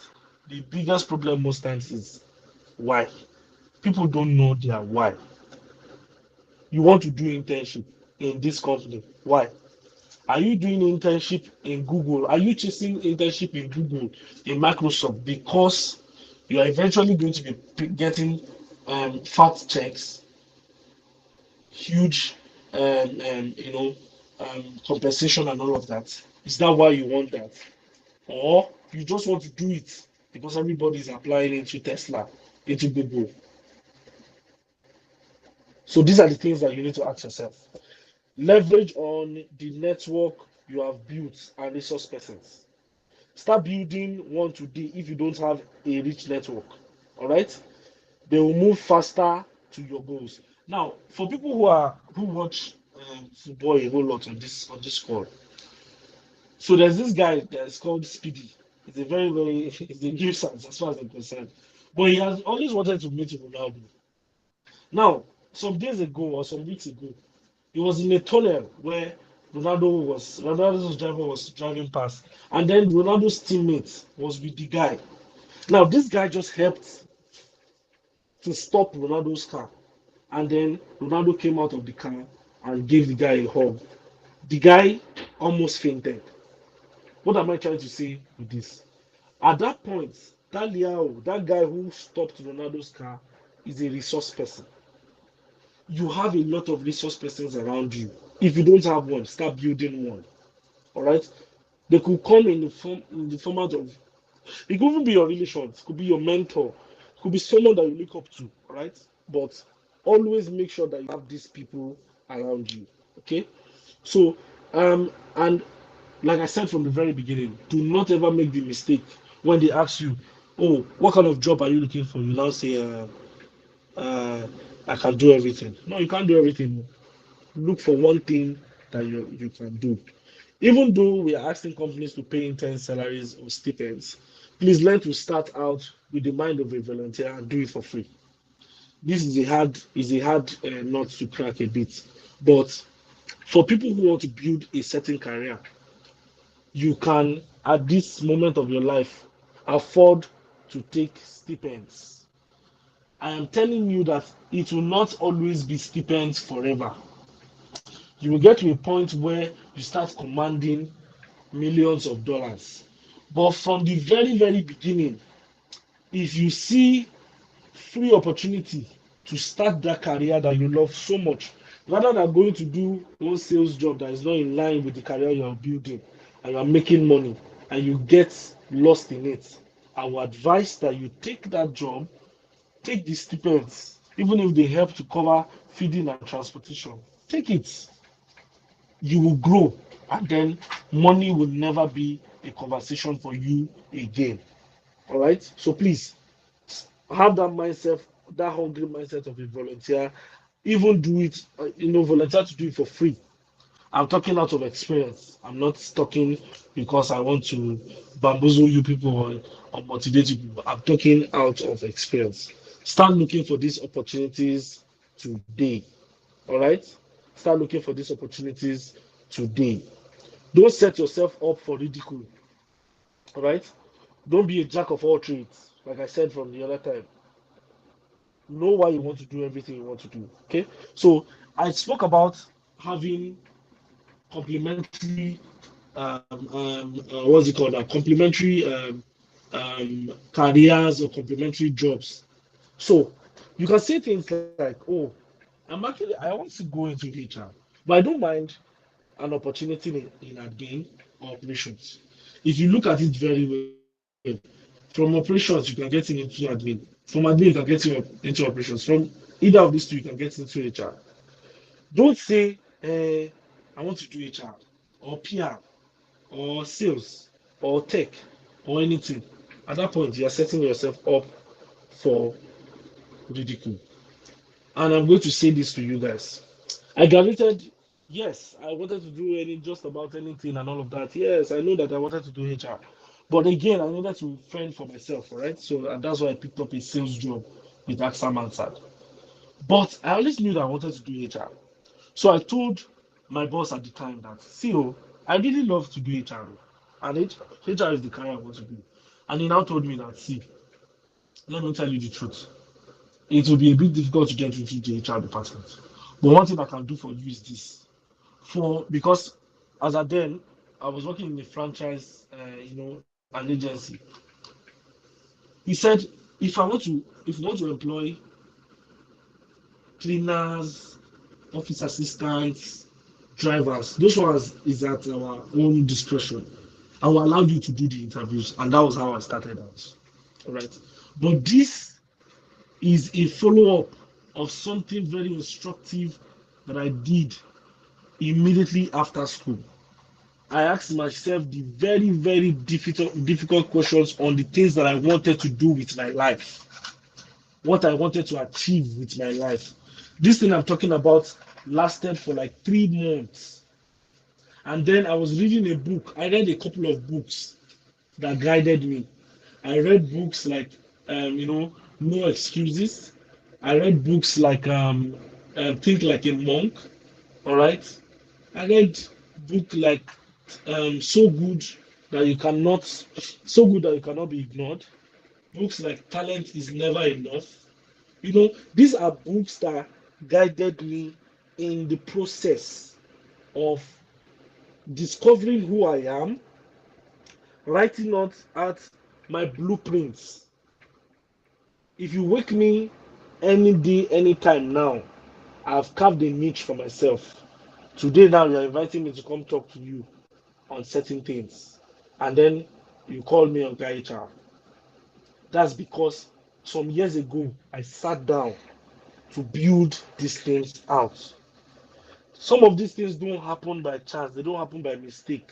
The biggest problem most times is why. People don't know their why. You want to do internship in this company. Why? Are you doing internship in Google? Are you chasing internship in Google, in Microsoft, because you are eventually going to be getting fat checks, huge, compensation and all of that? Is that why you want that? Or you just want to do it because everybody is applying into Tesla, into Google? So these are the things that you need to ask yourself. Leverage on the network you have built and resource persons. Start building one today if you don't have a rich network. All right? They will move faster to your goals. Now, for people who watch football a whole lot on this call, so there's this guy that's called Speedy. He's a he's a nuisance as far as I'm concerned. But he has always wanted to meet Ronaldo. Now, some days ago or some weeks ago, he was in a tunnel where Ronaldo's driver was driving past, and then Ronaldo's teammate was with the guy. Now, this guy just helped to stop Ronaldo's car, and then Ronaldo came out of the car and gave the guy a hug. The guy almost fainted. What am I trying to say with this? At that point, that guy who stopped Ronaldo's car, is a resource person. You have a lot of resource persons around you. If you don't have one, start building one. All right. They could come in the format of, it could even be your relations, it could be your mentor, it could be someone that you look up to. All right. But always make sure that you have these people around you. Okay. So and like I said from the very beginning, do not ever make the mistake when they ask you, oh, what kind of job are you looking for? You now say, uh, I can do everything. No, you can't do everything. Look for one thing that you can do. Even though we are asking companies to pay intense salaries or stipends, please learn to start out with the mind of a volunteer and do it for free. This is a hard nut to crack a bit, but for people who want to build a certain career, you can, at this moment of your life, afford to take stipends. I am telling you that it will not always be stipends forever. You will get to a point where you start commanding millions of dollars. But from the very, very beginning, if you see free opportunity to start that career that you love so much, rather than going to do one sales job that is not in line with the career you are building, and you are making money and you get lost in it, I would advise that you take that job, take the stipends, even if they help to cover feeding and transportation. Take it. You will grow, and then money will never be a conversation for you again. All right. So please have that mindset, that hungry mindset of a volunteer. Even do it, volunteer to do it for free. I'm talking out of experience. I'm not talking because I want to bamboozle you people or motivate you people. I'm talking out of experience. Start looking for these opportunities today. All right? Start looking for these opportunities today. Don't set yourself up for ridicule. All right? Don't be a jack of all trades, like I said from the other time. Know why you want to do everything you want to do. Okay? So I spoke about having complementary what's it called? Complementary careers or complementary jobs. So you can say things like, "Oh, I want to go into HR, but I don't mind an opportunity in admin or operations. If you look at it very well, from operations you can get into admin. From admin you can get into operations. From either of these two you can get into HR. Don't say, I want to do HR or PR or sales or tech or anything. At that point, you are setting yourself up for ridicule. And I'm going to say this to you guys. I graduated, yes, I wanted to do just about anything and all of that. Yes, I know that I wanted to do HR. But again, I needed to fend for myself, all right? So and that's why I picked up a sales job with AXA Mansard. But I always knew that I wanted to do HR. So I told my boss at the time that, see, I really love to do HR. And HR is the career I want to do. And he now told me that, see, let me tell you the truth. It will be a bit difficult to get into the HR department. But one thing I can do for you is this. Because as at then, I was working in a franchise, an agency. He said, if you want to employ cleaners, office assistants, drivers, those ones is at our own discretion. I will allow you to do the interviews, and that was how I started out. All right. But this is a follow-up of something very instructive that I did immediately after school. I asked myself the very, very difficult questions on the things that I wanted to do with my life, what I wanted to achieve with my life. This thing I'm talking about lasted for like 3 months. And then I was reading a book. I read a couple of books that guided me. I read books like, No Excuses. I read books like Think Like a Monk. All right. I read book like So Good That You Cannot, be ignored. Books like Talent Is Never Enough. These are books that guided me in the process of discovering who I am, writing out my blueprints. If you wake me any day, anytime now, I've carved a niche for myself. Today now you're inviting me to come talk to you on certain things. And then you call me on HR. That's because some years ago I sat down to build these things out. Some of these things don't happen by chance, they don't happen by mistake.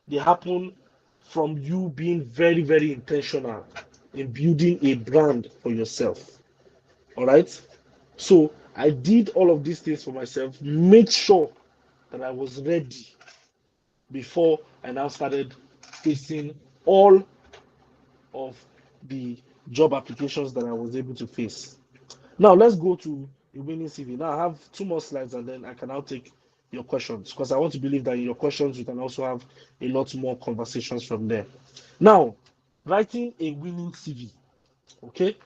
They happen from you being very, very intentional in building a brand for yourself. All right. So I did all of these things for myself, made sure that I was ready before I now started facing all of the job applications that I was able to face. Now let's go to the winning CV. Now I have 2 more slides and then I can now take your questions, because I want to believe that in your questions you can also have a lot more conversations from there. Now, writing a winning CV. Okay.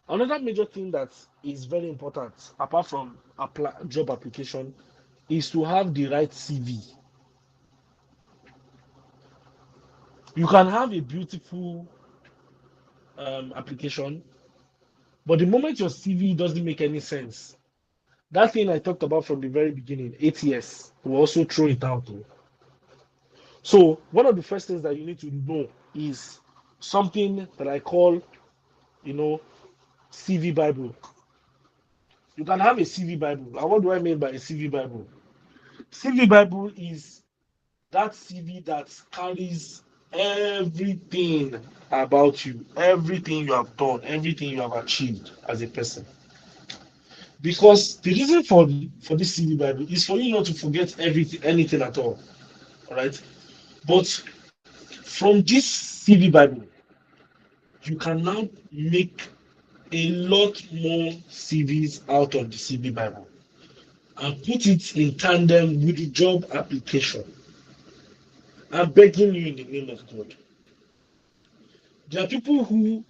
Another major thing that is very important, apart from job application, is to have the right CV. You can have a beautiful application, but the moment your CV doesn't make any sense, that thing I talked about from the very beginning, ATS, will also throw it out. So one of the first things that you need to know is something that I call, CV Bible. You can have a CV Bible. And what do I mean by a CV Bible? CV Bible is that CV that carries everything about you, everything you have done, everything you have achieved as a person. Because the reason for this CV Bible is for you not to forget anything at all. All right. But from this CV Bible, you can now make a lot more CVs out of the CV Bible and put it in tandem with the job application. I'm begging you in the name of God. There are people who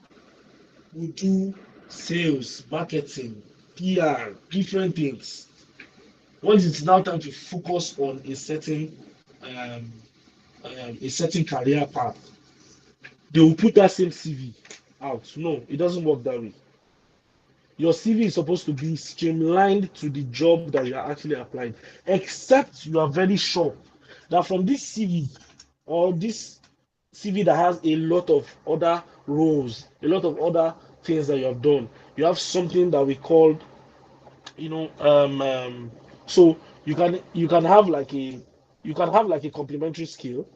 will do sales, marketing, PR, different things. Once it's now time to focus on a certain career path, they will put that same CV out. No, it doesn't work that way. Your CV is supposed to be streamlined to the job that you are actually applying, except you are very sure that from this CV or this CV that has a lot of other roles, a lot of other things that you have done, you have something that we call, so you can have like a complementary skill,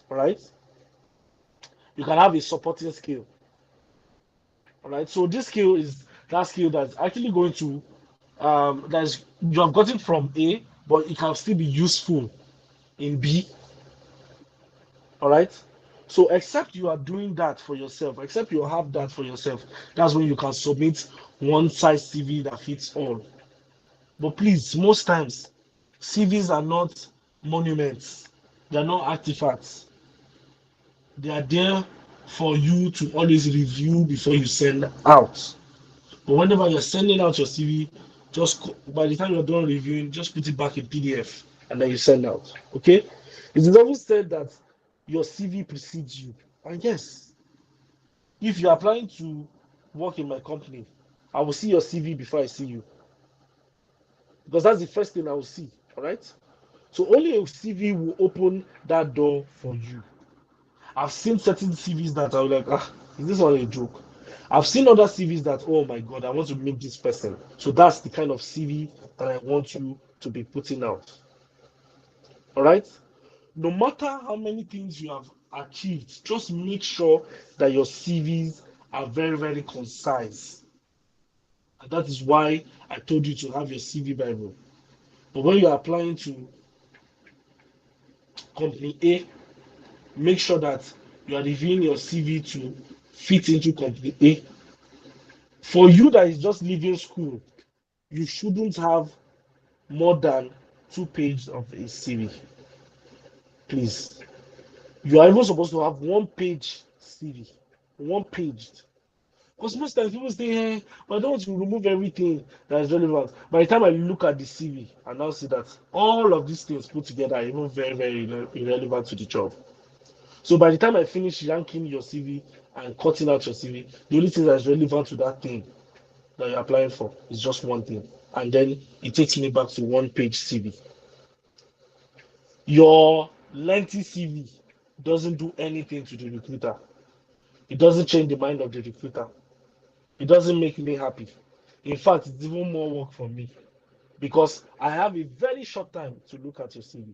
right? You can have a supporting skill, right? So this skill is that skill that's actually going to that's you have gotten from A, but it can still be useful in B. All right. So except you are doing that for yourself, except you have that for yourself, that's when you can submit one size CV that fits all. But please, most times, CVs are not monuments. They are not artifacts. They are there for you to always review before you send out. But whenever you're sending out your CV, just by the time you're done reviewing, just put it back in PDF and then you send out. Okay? It is always said that your CV precedes you. And yes, if you're applying to work in my company, I will see your CV before I see you. Because that's the first thing I will see. All right? So only a CV will open that door for you. I've seen certain CVs that are like, is this one a joke? I've seen other CVs that, oh my God, I want to meet this person. So that's the kind of CV that I want you to be putting out. All right? No matter how many things you have achieved, just make sure that your CVs are very, very concise. And that is why I told you to have your CV Bible. But when you're applying to company A, make sure that you are reviewing your CV to fit into company A. For you that is just leaving school, you shouldn't have more than 2 pages of a CV. Please. You are even supposed to have 1 page CV. 1 page. Because most times people say, hey, but I don't want to remove everything that is relevant. By the time I look at the CV, I now see that all of these things put together are even very, very irrelevant to the job. So by the time I finish yanking your CV and cutting out your CV, the only thing that is relevant to that thing that you're applying for is just one thing. And then it takes me back to 1 page CV. Your lengthy CV doesn't do anything to the recruiter. It doesn't change the mind of the recruiter. It doesn't make me happy. In fact, it's even more work for me because I have a very short time to look at your CV.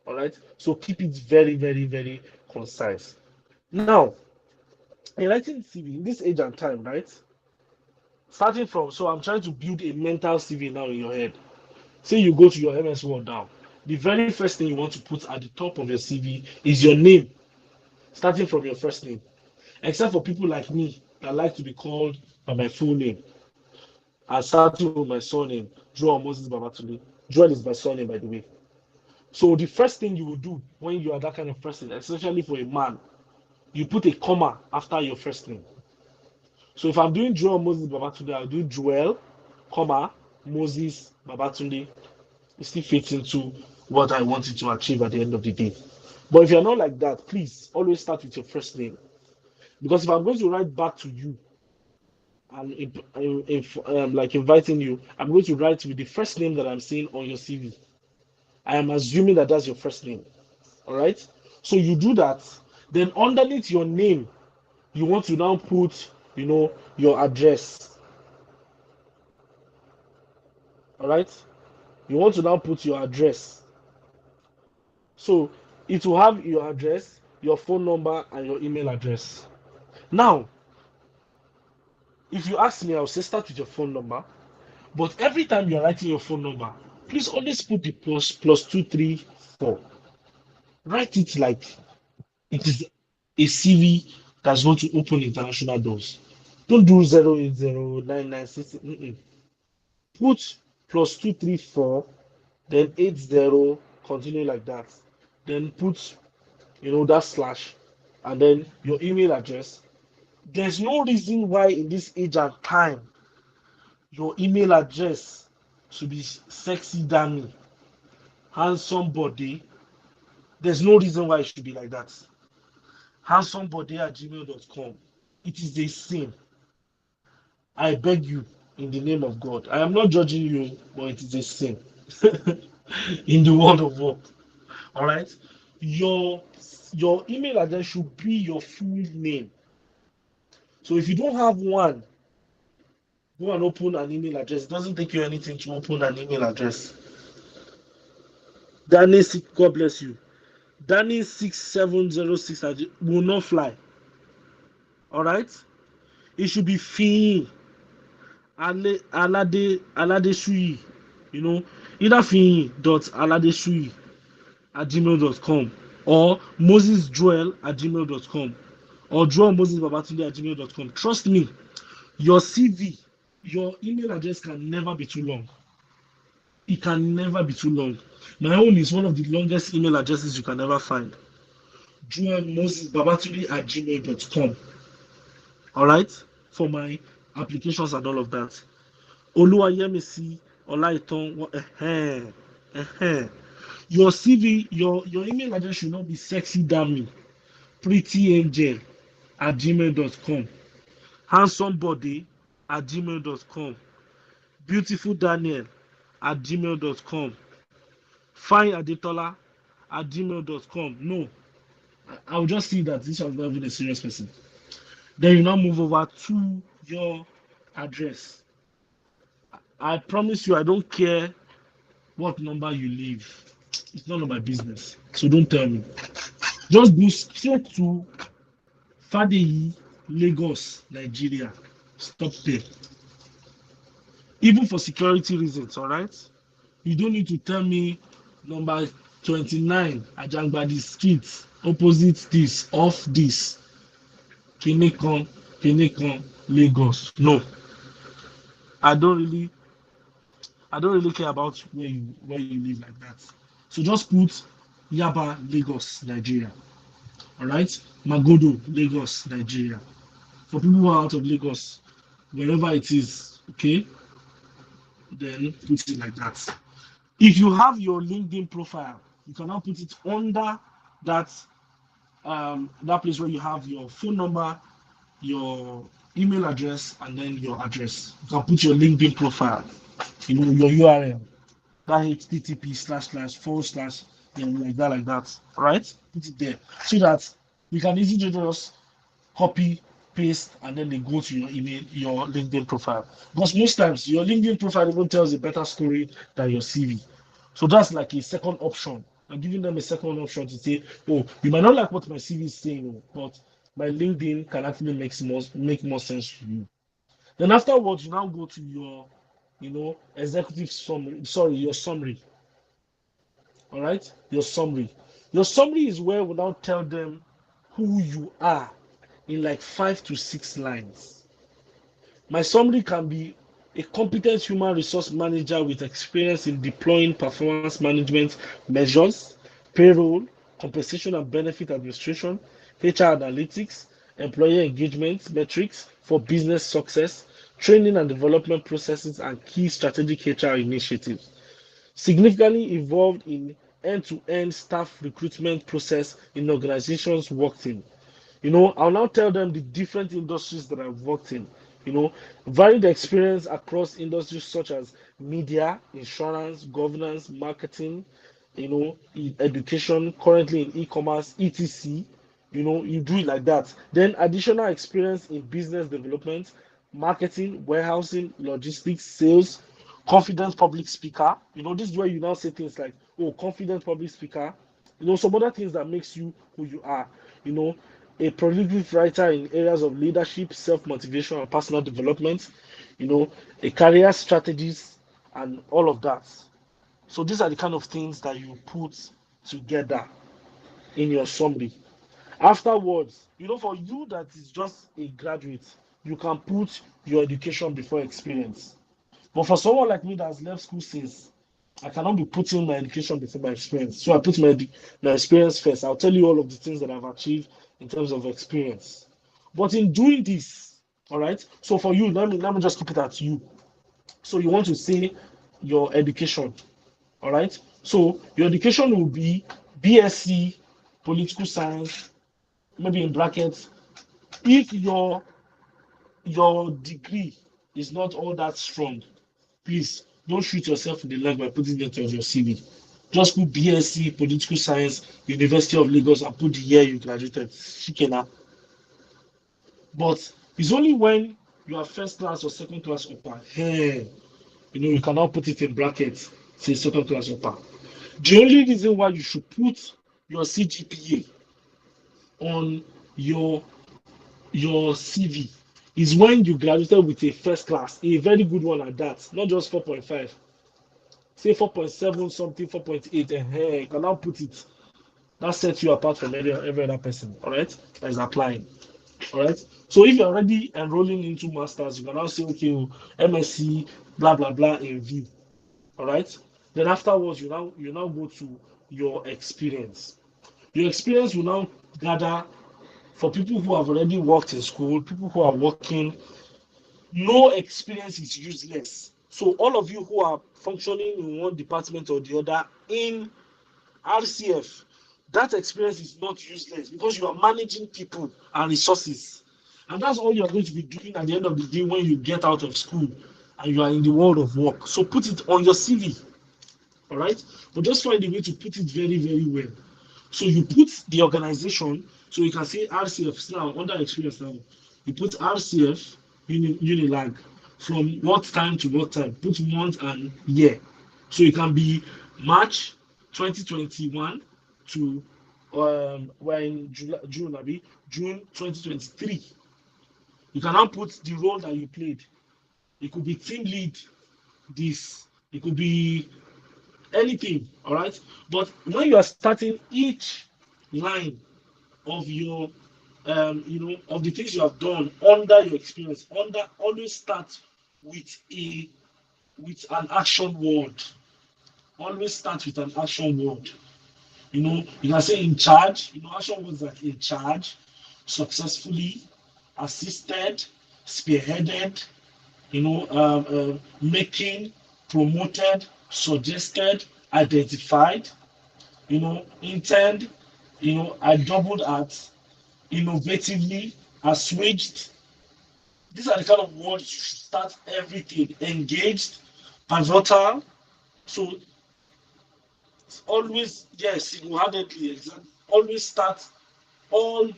All right. So keep it very, very, very concise. Now, in writing CV, in this age and time, right? Starting from, so I'm trying to build a mental CV now in your head. Say you go to your MS Word now. The very first thing you want to put at the top of your CV is your name, starting from your first name. Except for people like me that like to be called by my full name. And starting with my surname, Joel Moses Babatunde. Joel is my surname, by the way. So the first thing you will do when you are that kind of person, especially for a man, you put a comma after your first name. So if I'm doing Joel Moses Babatunde, I'll do Joel, comma, Moses Babatunde. It still fits into what I wanted to achieve at the end of the day. But if you're not like that, please always start with your first name. Because if I'm going to write back to you and if like inviting you, I'm going to write with the first name that I'm seeing on your CV. I am assuming that that's your first name. All right. So you do that. Then underneath your name, you want to now put, your address. All right. You want to now put your address. So it will have your address, your phone number, and your email address. Now, if you ask me, I'll say start with your phone number. But every time you're writing your phone number, please always put the +234. Write it like it is a CV that's going to open international doors. Don't do 0809960. Put +234, then 80, continue like that. Then put, that slash, and then your email address. There's no reason why in this age and time your email address should be sexy Danny, handsome body. There's no reason why it should be like that. Handsomebody@gmail.com. It is a sin. I beg you, in the name of God. I am not judging you, but it is a sin. in the world of work. All right. Your email address should be your full name. So if you don't have one, go and open an email address. It doesn't take you anything to open an email address. Danny, God bless you. Danny 6706 will not fly. All right. It should be Fin Alade Sui. Either fin.aladesui@gmail.com or mosesjoel@gmail.com or joelmosesbabatunde@gmail.com. Trust me, your CV, your email address can never be too long. It can never be too long. My own is one of the longest email addresses you can ever find. joelmosesbabatunde@gmail.com. All right, for my applications and all of that. Oluwayemisi Olaiton. Your CV, your email address should not be sexy dummy, prettyangel@gmail.com, handsomebody@gmail.com, beautifuldaniel@gmail.com, fineadetola@gmail.com. No, I'll just see that this was not even a serious person. Then you now move over to your address. I promise you, I don't care what number you leave. It's none of my business. So don't tell me. Just go straight to Fadeyi, Lagos, Nigeria. Stop there. Even for security reasons, all right? You don't need to tell me number 29, Ajangbadi Street, opposite this, off this, Kinekon, Lagos. No, I don't really care about where you live like that. So just put Yaba, Lagos, Nigeria. All right, Magodo, Lagos, Nigeria. For people who are out of Lagos, wherever it is, okay, then put it like that. If you have your LinkedIn profile, you can now put it under that place where you have your phone number, your email address, and then your address. You can put your LinkedIn profile, your URL, that http// like that, right? Put it there so that you can easily just copy, paste, and then they go to your email, your LinkedIn profile. Because most times your LinkedIn profile even tells a better story than your CV. So that's like a second option. I'm giving them a second option to say, oh, you might not like what my CV is saying, but my LinkedIn can actually make more sense to you. Then afterwards, you now go to your, executive summary. Sorry, your summary. All right, your summary. Your summary is where we now tell them who you are in like 5 to 6 lines. My summary can be a competent human resource manager with experience in deploying performance management measures, payroll, compensation and benefit administration, HR analytics, employee engagement metrics for business success, training and development processes, and key strategic HR initiatives. Significantly involved in end-to-end staff recruitment process in organizations worked in. I'll now tell them the different industries that I've worked in. Varied experience across industries such as media, insurance, governance, marketing, education, currently in e-commerce, etc. You do it like that. Then additional experience in business development, marketing, warehousing, logistics, sales, confident public speaker. This is where you now say things like, oh, confident public speaker. Some other things that makes you who you are. A prolific writer in areas of leadership, self-motivation, and personal development, a career strategist, and all of that. So these are the kind of things that you put together in your summary. Afterwards, for you that is just a graduate, you can put your education before experience. But for someone like me that's left school since, I cannot be putting my education before my experience. So I put my experience first. I'll tell you all of the things that I've achieved in terms of experience. But in doing this, all right, so for you, let me just keep it at you. So you want to say your education, all right? So your education will be BSc, political science, maybe in brackets. If your degree is not all that strong, please don't shoot yourself in the leg by putting it on your CV. Just put BSc Political Science, University of Lagos, and put the year you graduated. Shikena. But it's only when you are first class or second class upper, hey, you can now put it in brackets, say second class upper. The only reason why you should put your CGPA on your CV is when you graduated with a first class, a very good one at that, not just 4.5, say 4.7 something, 4.8, and hey, you can now put it. That sets you apart from every other person, all right, that is applying. All right. So if you're already enrolling into masters, you can now say, okay, MSc, blah blah blah in view. All right. Then afterwards, you now go to your experience. Your experience will now gather for people who have already worked in school, people who are working. No experience is useless. So all of you who are functioning in one department or the other in RCF, that experience is not useless because you are managing people and resources. And that's all you're going to be doing at the end of the day when you get out of school and you are in the world of work. So put it on your CV. All right. But just find a way to put it very, very well. So you put the organization, so you can say RCF now, under experience now. You put RCF Unilag from what time to what time. Put month and year. So it can be March 2021 to we're in June 2023. You can now put the role that you played. It could be team lead, this, it could be anything, all right? But when you are starting each line of your of the things you have done under your experience, always start with an action word. Always start with an action word. You can say in charge, action words like in charge, successfully, assisted, spearheaded, making, promoted, suggested, identified, intend, I doubled at, innovatively, assuaged. These are the kind of words you should start everything. Engaged, pivotal. So always, yes, single-handedly, exactly. Always start all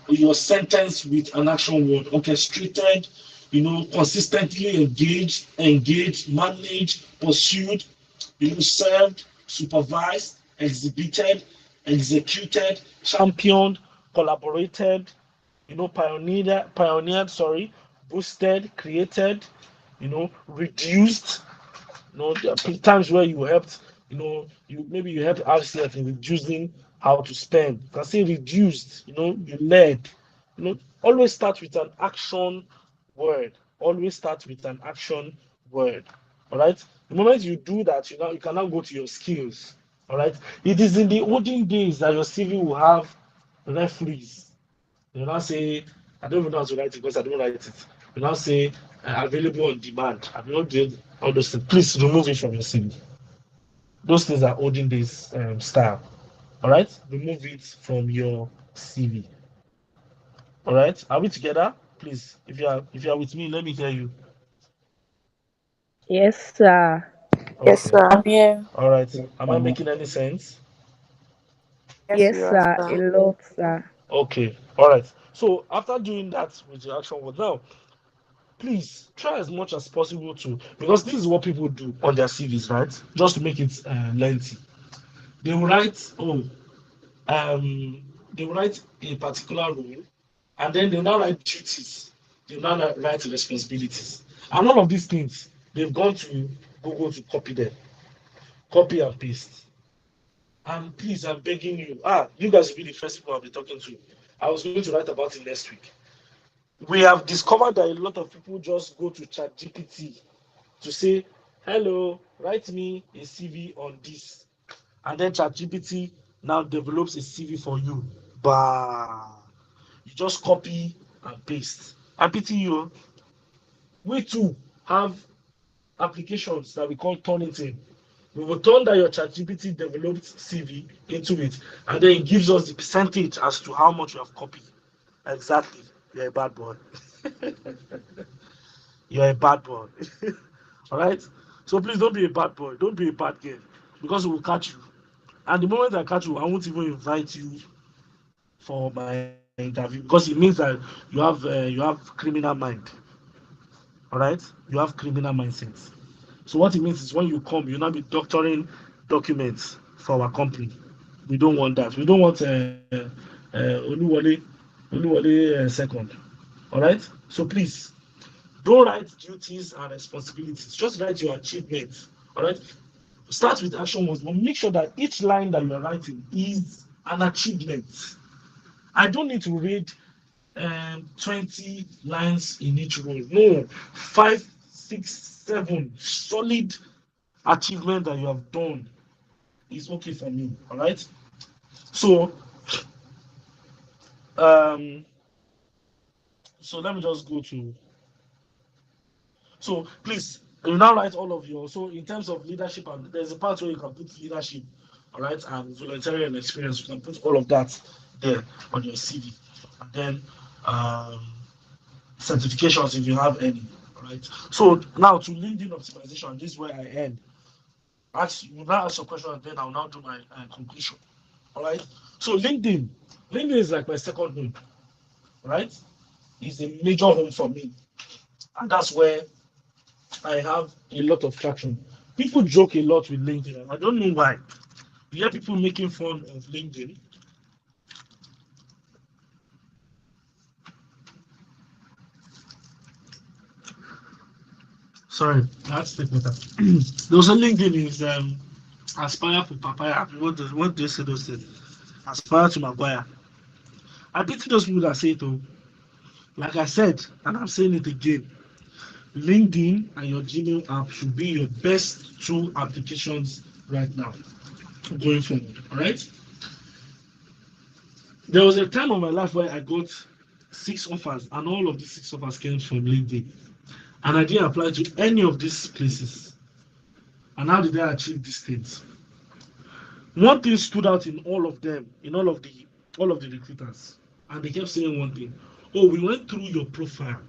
your sentence with an action word. Orchestrated, consistently engaged, managed, pursued, served, supervised, exhibited, executed, championed, collaborated, pioneered, sorry, boosted, created, reduced. There are times where you helped, you helped RCF in reducing how to spend. You can say reduced, you led. Always start with an action word. Always start with an action word. All right. The moment you do that, you can now go to your skills. All right. It is in the olden days that your CV will have referees. You now say, I don't even know how to write it because I don't write it. You now say available on demand. I've not did all those things. Please remove it from your CV. Those things are olden days style. All right, remove it from your CV. All right, are we together? Please, if you are with me, let me hear you. Yes, sir. Okay. Yes, sir. I'm here. All right. Am I making any sense? Yes, You are, sir. A sir. lot, sir. Okay. All right. So after doing that with your action word, now please try as much as possible to, because this is what people do on their CVs, right? Just to make it lengthy. They will write, they will write a particular role, and then they now write duties. They now write responsibilities. And all of these things, they've gone to Google to copy them, copy and paste. And please, I'm begging you. You guys will be the first people I'll be talking to. I was going to write about it next week. We have discovered that a lot of people just go to ChatGPT to say, hello, write me a CV on this. And then ChatGPT now develops a CV for you. Bah. You just copy and paste. I pity you. We too have applications that we call Turnitin. We will turn that your ChatGPT developed CV into it, and then it gives us the percentage as to how much you have copied. Exactly. You're a bad boy. You're a bad boy. All right. So please don't be a bad boy. Don't be a bad girl because we will catch you. And the moment I catch you, I won't even invite you for my interview because it means that you have criminal mind. All right. You have criminal mindset. So what it means is when you come, you'll not be doctoring documents for our company. We don't want that. We don't want Oluwole second. All right. So please don't write duties and responsibilities. Just write your achievements. All right. Start with action words, but make sure that each line that you are writing is an achievement. I don't need to read 20 lines in each role. No, five, six, seven solid achievement that you have done is okay for me. All right. So, um, so let me just go to. So please, you now write all of your. So in terms of leadership, and there's a part where you can put leadership, all right, and volunteering experience. You can put all of that there on your CV, and then um, certifications if you have any. All right. So now to LinkedIn optimization, this is where I end. You now ask your question, and then I'll now do my conclusion. All right. So LinkedIn is like my second home. Right? It's a major home for me, and that's where I have a lot of traction. People joke a lot with LinkedIn. I don't know why. You hear people making fun of LinkedIn. Sorry, that's the better. Those on LinkedIn is aspire for papaya. What do you say those things? Aspire to Maguire. I pity those people that say it. Oh. Like I said, and I'm saying it again. LinkedIn and your Gmail app should be your best two applications right now going forward. All right. There was a time of my life where I got 6 offers, and all of these 6 offers came from LinkedIn. And I didn't apply to any of these places. And how did I achieve these things? One thing stood out in all of them, in all of the recruiters, and they kept saying one thing. Oh, we went through your profile,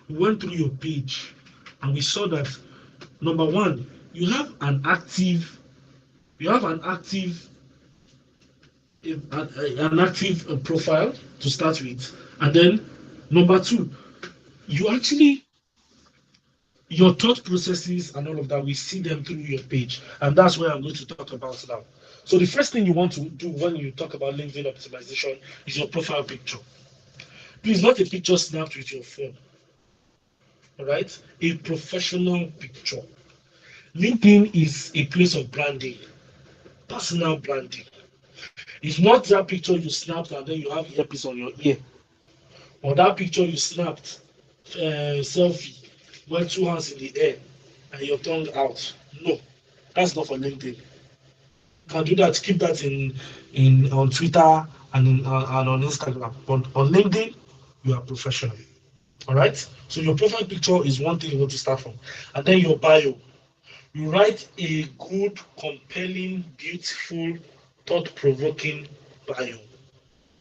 we went through your page, and we saw that number one, you have an active profile to start with, and then number two, you actually your thought processes and all of that, we see them through your page, and that's where I'm going to talk about now. So the first thing you want to do when you talk about LinkedIn optimization is your profile picture. Please, not a picture snapped with your phone, all right? A professional picture. LinkedIn is a place of branding, personal branding. It's not that picture you snapped and then you have earpiece on your ear, or that picture you snapped selfie with 2 hands in the air and your tongue out. No, that's not for LinkedIn. You can do that, keep that in on Twitter and on Instagram. But on LinkedIn, you are professional. All right. So your profile picture is one thing you want to start from, and then your bio. You write a good, compelling, beautiful, thought-provoking bio.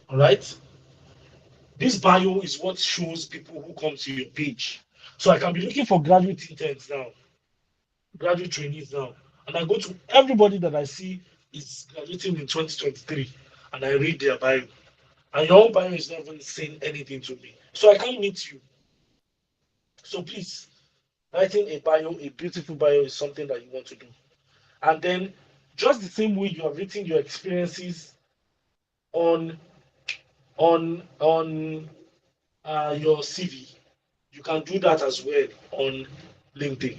All right. This bio is what shows people who come to your page. So I can be looking for graduate interns now, graduate trainees now, and I go to everybody that I see is graduating in 2023, and I read their bio. And your own bio is not even saying anything to me. So I can't meet you. So please, writing a bio, a beautiful bio is something that you want to do. And then just the same way you have written your experiences on on your CV, you can do that as well on LinkedIn.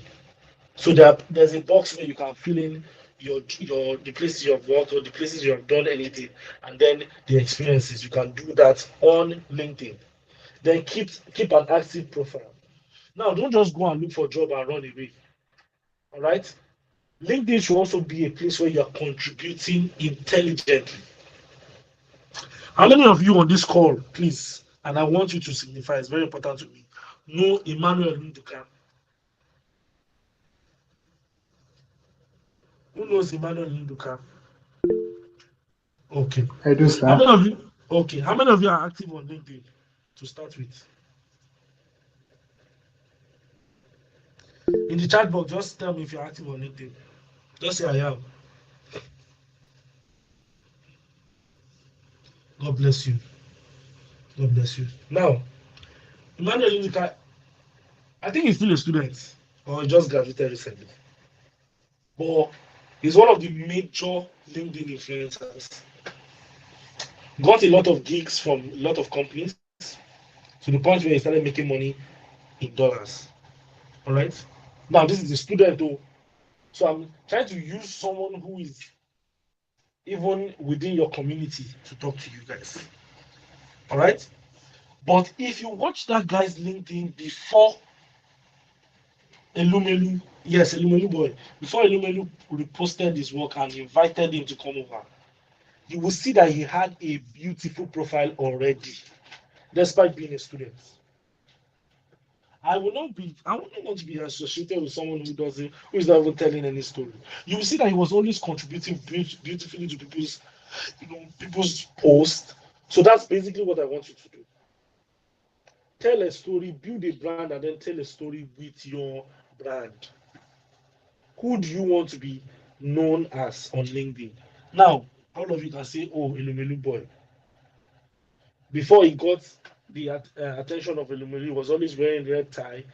So there's a box where you can fill in your the places you have worked or the places you have done anything, and then the experiences. You can do that on LinkedIn. Then keep an active profile. Now, don't just go and look for a job and run away. All right. LinkedIn should also be a place where you are contributing intelligently. How many of you on this call, please, and I want you to signify, it's very important to me, know Emmanuel Nduka? Who knows Emmanuel Nduka? Okay. I do, How sir. many of you? Okay. How many of you are active on LinkedIn to start with? In the chat box, just tell me if you're active on LinkedIn. Just say I am. God bless you. God bless you. Now, Emmanuel, I think he's still a student or he just graduated recently. But he's one of the major LinkedIn influencers. Got a lot of gigs from a lot of companies to the point where he started making money in dollars. All right. Now, this is a student, though. So I'm trying to use someone who is even within your community to talk to you guys. All right. But if you watch that guy's LinkedIn before Elumelu, yes, Elumelu boy, before Elumelu reposted his work and invited him to come over, you will see that he had a beautiful profile already, despite being a student. I will not want to be associated with someone who is not even telling any story. You will see that he was always contributing beautifully to people's posts. So that's basically what I want you to do. Tell a story, build a brand, and then tell a story with your brand. Who do you want to be known as on LinkedIn? Now, all of you can say, oh, Elumelu boy. Before he got the attention of Elumelu, he was always wearing red tie,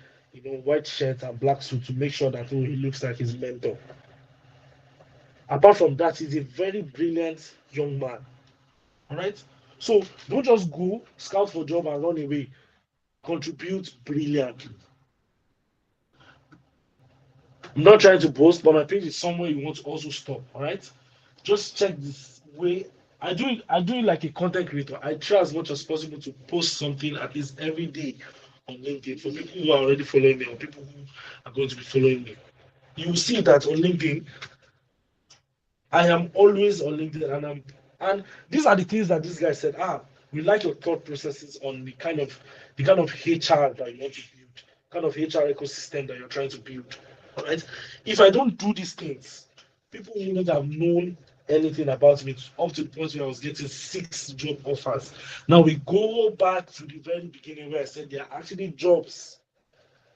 white shirt and black suit to make sure that he looks like his mentor. Apart from that, he's a very brilliant young man. All right. So don't just go scout for job and run away. Contribute brilliantly. I'm not trying to boast, but my page is somewhere you want to also stop. All right. Just check this way. I do it like a content creator. I try as much as possible to post something at least every day on LinkedIn for people who are already following me or people who are going to be following me. You will see that on LinkedIn, I am always on LinkedIn, and these are the things that this guy said. We like your thought processes on the kind of HR that you want to build, kind of HR ecosystem that you're trying to build. All right. If I don't do these things, people wouldn't have known anything about me up to the point where I was getting 6 job offers. Now we go back to the very beginning where I said there are actually jobs,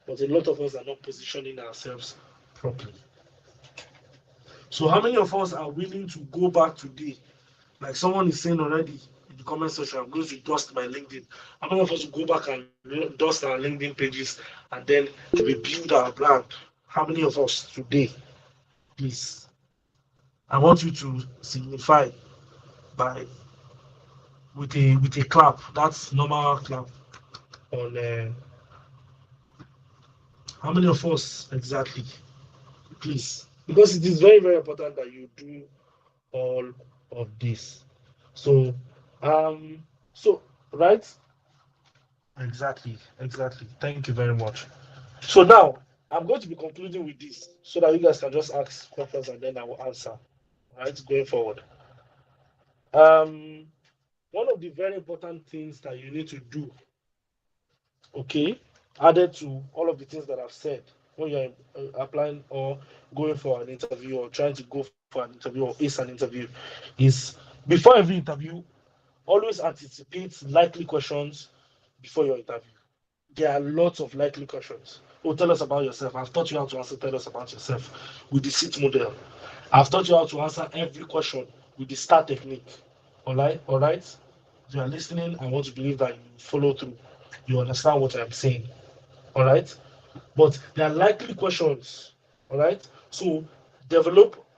but a lot of us are not positioning ourselves properly. So how many of us are willing to go back today? Like someone is saying already in the comment section, I'm going to dust my LinkedIn. How many of us will go back and dust our LinkedIn pages and then rebuild our brand? How many of us today? Please. I want you to signify by with a clap. That's normal clap on how many of us exactly? Please. Because it is very, very important that you do all of this. So so right? Exactly. Thank you very much. So now I'm going to be concluding with this so that you guys can just ask questions and then I will answer. Right, going forward. Um, one of the very important things that you need to do, okay, added to all of the things that I've said when you're applying or going for an interview or trying to go for an interview or ace an interview, is before every interview, always anticipate likely questions before your interview. There are lots of likely questions. Oh, tell us about yourself. I've taught you how to answer, tell us about yourself with the SIT model. I've taught you how to answer every question with the STAR technique. All right, all right. If you are listening, I want to believe that you follow through. You understand what I'm saying. All right. But there are likely questions. All right. So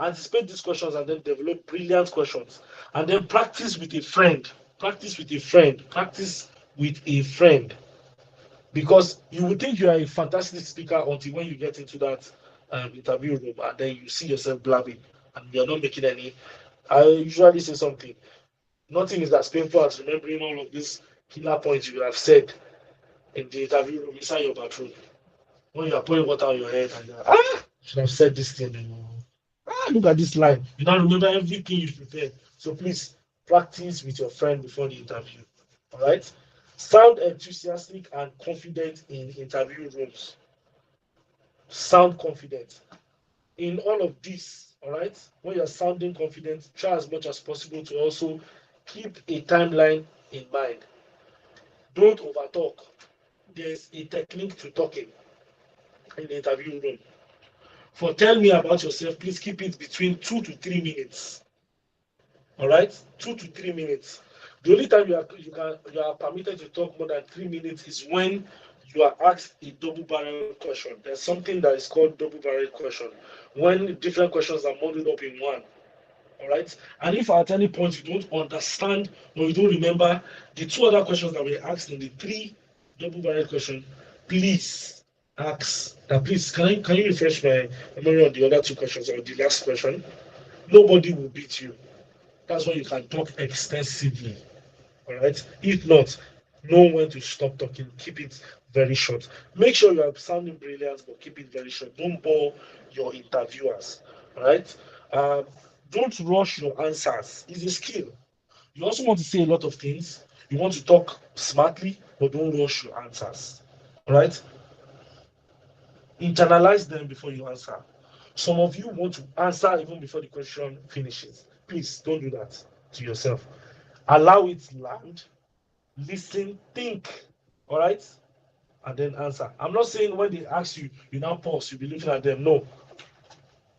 anticipate these questions and then develop brilliant questions. And then practice with a friend. Practice with a friend. Practice with a friend. Because you would think you are a fantastic speaker until when you get into that interview room and then you see yourself blabbing and you're not making any. I usually say something. Nothing is as painful as remembering all of these killer points you have said in the interview room inside your bathroom. When you are pouring water on your head and you're, should have said this thing. Look at this line. You don't remember everything you prepared. So please practice with your friend before the interview. All right. Sound enthusiastic and confident in interview rooms. Sound confident in all of this. All right. When you're sounding confident, try as much as possible to also keep a timeline in mind. Don't overtalk. There's a technique to talking. in the interview room. For tell me about yourself, please keep it between 2 to 3 minutes. All right, 2 to 3 minutes. The only time you are permitted to talk more than 3 minutes is when you are asked a double barrel question. There's something that is called double barrel question, when different questions are modeled up in one. All right, and if at any point you don't understand or you don't remember the two other questions that were asked in the three double barrel question, please ask that. Please, can you refresh my memory on the other two questions or the last question? Nobody will beat you. That's why you can talk extensively. All right. If not, know when to stop talking. Keep it very short. Make sure you are sounding brilliant, but keep it very short. Don't bore your interviewers. All right. Um, don't rush your answers. It's a skill. You also want to say a lot of things. You want to talk smartly, but don't rush your answers. All right. Internalize them before you answer. Some of you want to answer even before the question finishes. Please don't do that to yourself. Allow it to land, listen, think, all right, and then answer. I'm not saying when they ask you, you now pause, you'll be looking at them. No,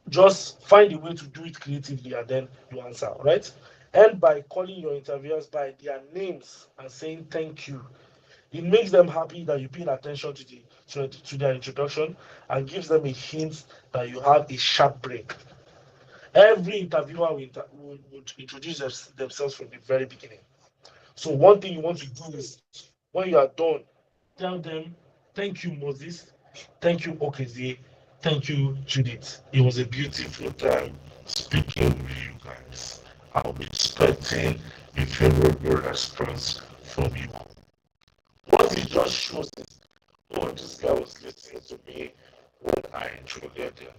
just find a way to do it creatively and then you answer, all right? End by calling your interviewers by their names and saying thank you. It makes them happy that you pay attention to their introduction and gives them a hint that you have a sharp brain. Every interviewer would introduce themselves from the very beginning. So one thing you want to do is when you are done, tell them, thank you, Moses. Thank you, Okezie. Thank you, Judith. It was a beautiful time speaking with you guys. I'll be expecting a favorable response from you. What it just shows is, oh, this guy was listening to me when I introduced him.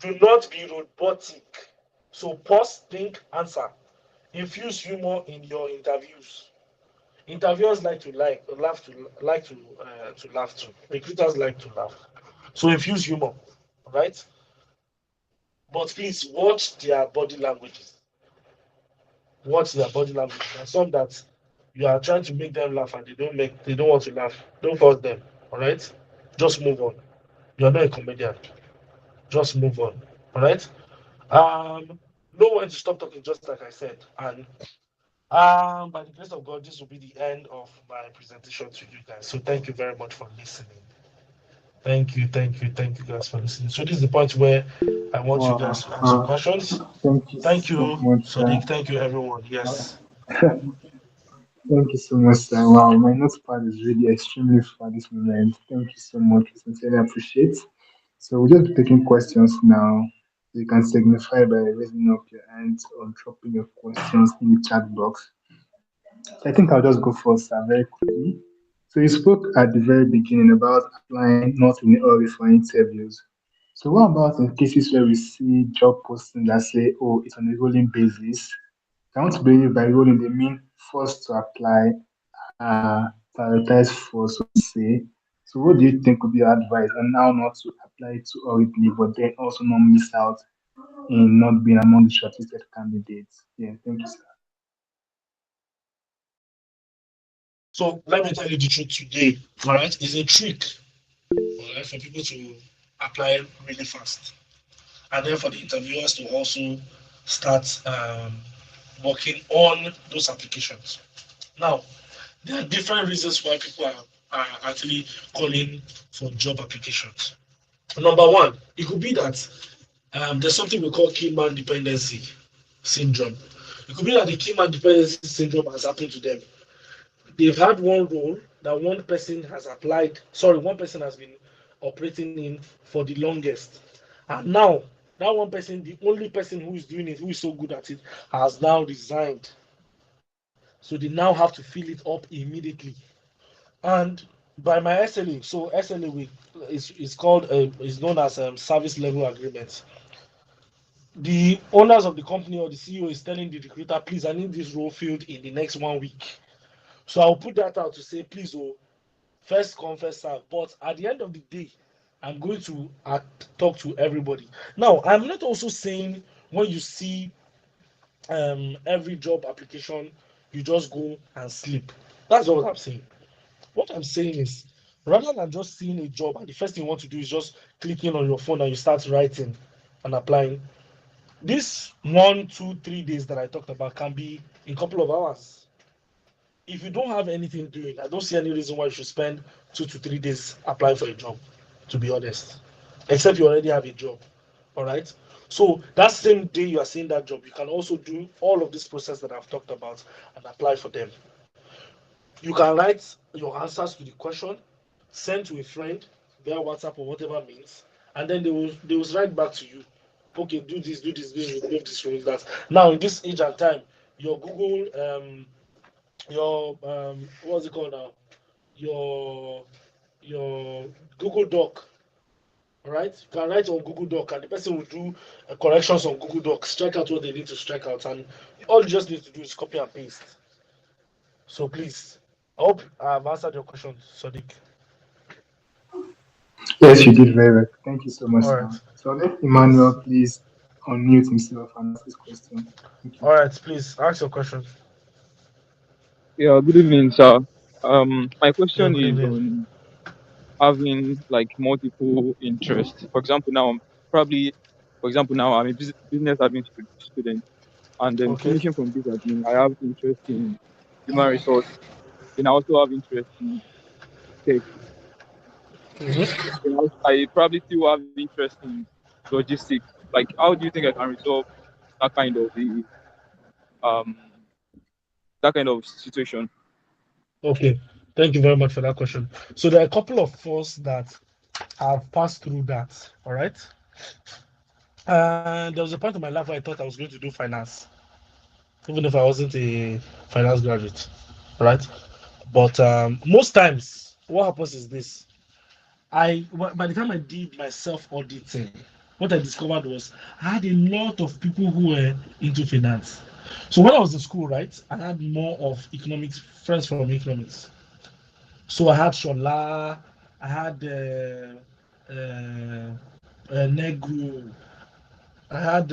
Do not be robotic. So pause, think, answer. Infuse humor in your interviews. Interviewers like to laugh too. Recruiters like to laugh. So infuse humor, right? But please watch their body languages. Watch their body language. There are some that you are trying to make them laugh and they don't want to laugh. Don't force them. All right? Just move on. You're not a comedian. Just move on. All right? Know when to stop talking, just like I said. And by the grace of God, this will be the end of my presentation to you guys. So thank you very much for listening. Thank you guys for listening. So this is the point where I want you guys to ask some questions. Thank you Thank so you, much, sir. Sadiq. Thank you, everyone. Yes. Thank you so much, sir. Wow, my notepad is really extremely full at this moment. Thank you so much. We sincerely appreciate. So we'll just be taking questions now. You can signify by raising up your hands or dropping your questions in the chat box. So I think I'll just go first, sir, very quickly. So you spoke at the very beginning about applying not in a hurry for interviews. So what about in cases where we see job postings that say, oh, it's on a rolling basis? I want to believe by rolling they mean first to apply, prioritize for, so to say. So what do you think would be your advice on how not to apply it too hurriedly, but then also not miss out in not being among the shortlisted candidates? Yeah, thank you, sir. So let me tell you the truth today. All right, it's a trick, all right, for people to apply really fast, and then for the interviewers to also start working on those applications. Now, there are different reasons why people are actually calling for job applications. Number one, it could be that there's something we call key man dependency syndrome. It could be that the key man dependency syndrome has happened to them. They've had one role that one person has been operating in for the longest. And now, that one person, the only person who is doing it, who is so good at it, has now resigned. So they now have to fill it up immediately. And by my SLA, so is called is known as service level agreement. The owners of the company or the CEO is telling the recruiter, please, I need this role filled in the next 1 week. So I'll put that out to say, please, oh, first come, first serve. But at the end of the day, I'm going to talk to everybody. Now, I'm not also saying when you see every job application, you just go and sleep. That's not what I'm saying. What I'm saying is, rather than just seeing a job and the first thing you want to do is just clicking on your phone and you start writing and applying. This 1, 2, 3 days that I talked about can be in a couple of hours. If you don't have anything doing, I don't see any reason why you should spend 2 to 3 days applying for a job, to be honest, except you already have a job. All right. So that same day you are seeing that job, you can also do all of this process that I've talked about and apply for them. You can write your answers to the question, send to a friend via WhatsApp or whatever means, and then they will write back to you. Okay, do this, remove that. Now in this age and time, your Google, your what's it called now? Your your Google Doc, right? You can write on Google Doc, and the person will do corrections on Google Doc, strike out what they need to strike out, and all you just need to do is copy and paste. So please, I hope I've answered your question, Sadiq. Yes, you did very well. Thank you so much, All sir. right. So let Yes. Emmanuel please unmute himself and ask his question. Thank you. All right, please ask your question. Yeah, good evening, sir. My Yeah, question good is evening. on having like multiple interests. For example, now I'm probably, for example, now I'm a business admin student, and then Okay. finishing from business admin, I have interest in human resource. Then I also have interest in tech. Mm-hmm. Then I probably still have interest in logistics. Like, how do you think I can resolve that kind of the um that kind of situation? Okay. Thank you very much for that question. So there are a couple of us that have passed through that. All right. And there was a point in my life where I thought I was going to do finance, even if I wasn't a finance graduate. Right. But most times, what happens is this: by the time I did my self auditing, what I discovered was I had a lot of people who were into finance. So when I was in school, right, I had more of economics friends from economics. So I had Shola, I had Negru, I had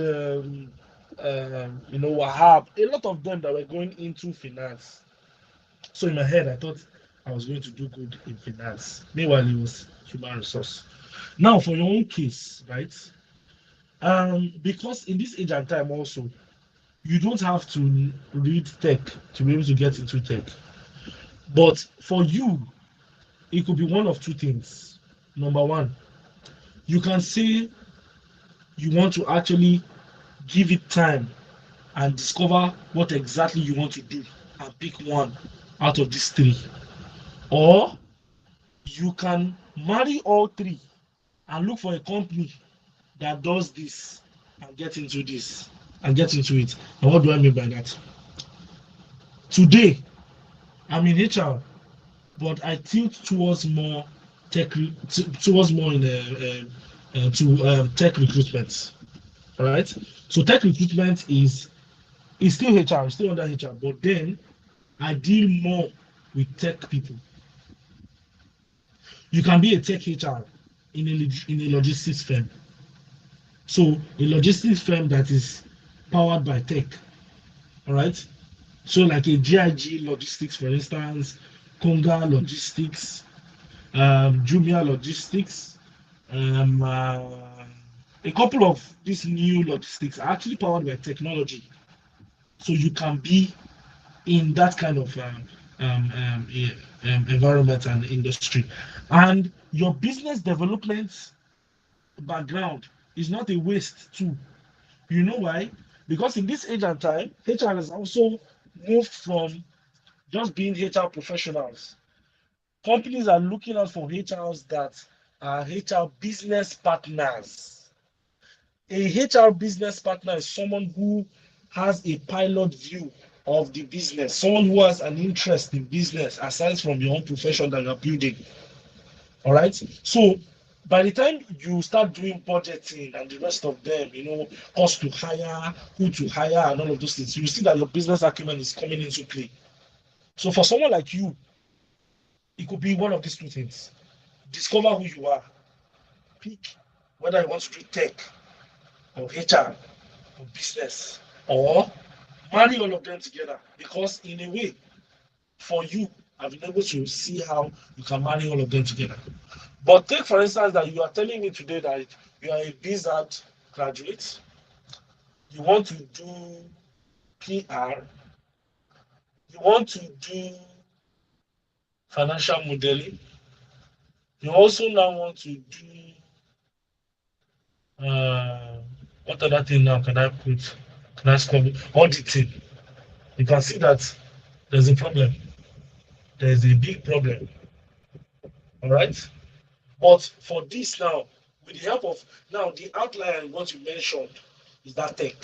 Wahab, a lot of them that were going into finance. So in my head, I thought I was going to do good in finance. Meanwhile, it was human resource. Now, for your own case, right? Because in this age and time also, you don't have to read tech to be able to get into tech. But for you, it could be one of two things. Number one, you can say you want to actually give it time and discover what exactly you want to do and pick one out of these three. Or you can marry all three and look for a company that does this and get into this and get into it. And what do I mean by that? Today, I'm in HR, but I tilt towards more towards more in to tech recruitment. All right. So tech recruitment is still HR, still under HR, but then I deal more with tech people. You can be a tech HR in a logistics firm. So a logistics firm that is powered by tech. All right. So like a GIG logistics, for instance, Conga logistics, Jumia logistics, a couple of these new logistics are actually powered by technology. So you can be in that kind of environment and industry. And your business development background is not a waste too. You know why? Because in this age and time, HR has also moved from just being HR professionals. Companies are looking out for HRs that are HR business partners. A HR business partner is someone who has a pilot view of the business, someone who has an interest in business aside from your own profession that you're building. All right. So by the time you start doing budgeting and the rest of them, cost to hire, who to hire, and all of those things, you see that your business acumen is coming into play. So for someone like you, it could be one of these two things: discover who you are, pick whether you want to do tech or HR or business, or marry all of them together. Because in a way, for you I've been able to see how you can marry all of them together. But take for instance that you are telling me today that you are a BZAD graduate, you want to do PR, you want to do financial modeling, you also now want to do what other thing now can I put? Can I score auditing? You can see that there's a problem. There's a big problem. All right. But for this now, with the help of now the outline what you mentioned is that tech.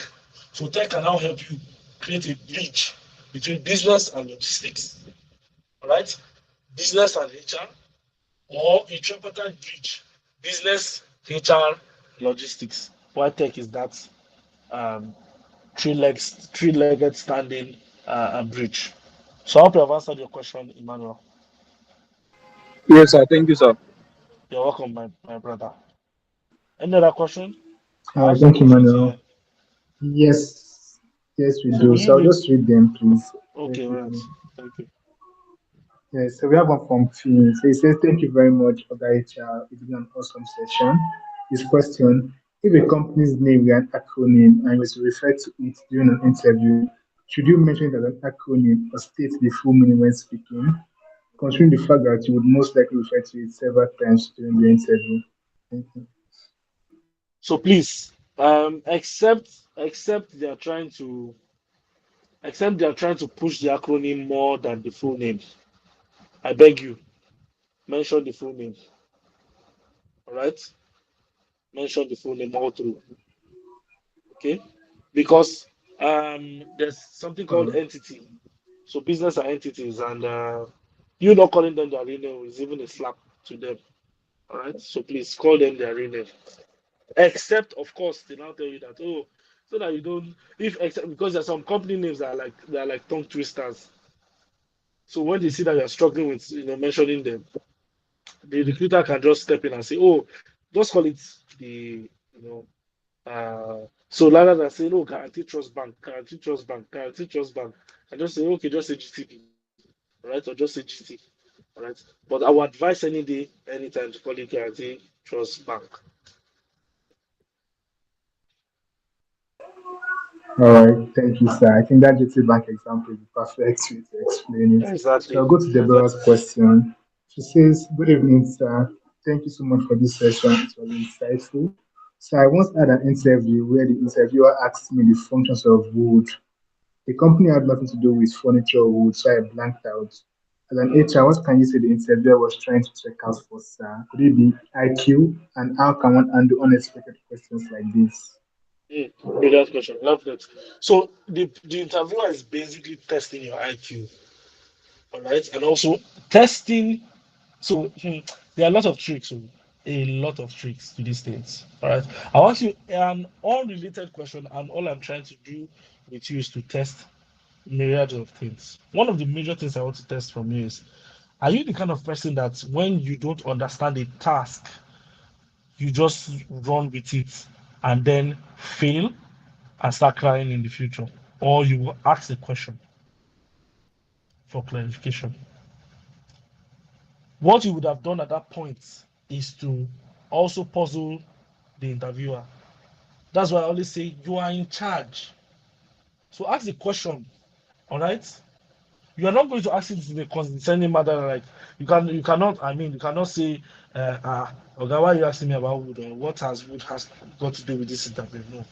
So tech can now help you create a bridge between business and logistics. All right. Business and HR, or a tripartite bridge. Business, HR, logistics. Why tech is that um, three-legged standing bridge. So I hope you have answered your question, Emmanuel. Yes, sir. Thank you, sir. You're welcome, my brother. Any other question? All I right, have some thank you, questions here. Manuel. Yes, yes, we So do. will you So I'll read? just read them, please, very Okay, all right. quickly. Thank you. Yes, so we have one from Finn. So he says, "Thank you very much, Oga HR. It's been an awesome session." His question: if a company's name were an acronym and was to refer to it during an interview, should you mention it as an acronym or state the full meaning when speaking, considering the fact that you would most likely refer to it several times during the interview? Thank you. So please, except they are trying to push the acronym more than the full name. I beg you, mention the full name. All right, mention the full name all through. Okay, because there's something called Um, entity. So business are entities, and you not calling them their real name is even a slap to them. All right, so please call them their real name. Except, of course, they now tell you that so that you don't if except because there's some company names that are like tongue twisters. So when they see that you're struggling with mentioning them, the recruiter can just step in and say, oh, just call it the you know so rather than saying, oh, guarantee trust bank, guarantee trust bank, guarantee trust bank, I just say, okay, just say GTB, right? Or just say GT, all right? But I would advise any day, anytime to call it guarantee trust bank. All right, thank you, sir. I think that GT Bank example is the perfect way to explain it. So Exactly. I'll go to Exactly. Deborah's question. She says, "Good evening, sir. Thank you so much for this session. It was insightful. So I once had an interview where the interviewer asked me the functions of wood. The company had nothing to do with furniture or wood, so I blanked out. As an HR, what can you say the interviewer was trying to check out for, sir? Could it be IQ? And how can one handle unexpected questions like this?" Brilliant question. Love that. So the interviewer is basically testing your IQ, all right, and also testing. So there are a lot of tricks, a lot of tricks to these things. All right. I want you an unrelated question, and all I'm trying to do with you is to test myriad of things. One of the major things I want to test from you is: are you the kind of person that when you don't understand a task, you just run with it and then fail and start crying in the future, or you will ask a question for clarification? What you would have done at that point is to also puzzle the interviewer. That's why I always say you are in charge. So ask the question, all right? You are not going to ask it in a concerning matter like you cannot, I mean, you cannot say, okay, why are you asking me about wood, or what has wood has got to do with this interview? No.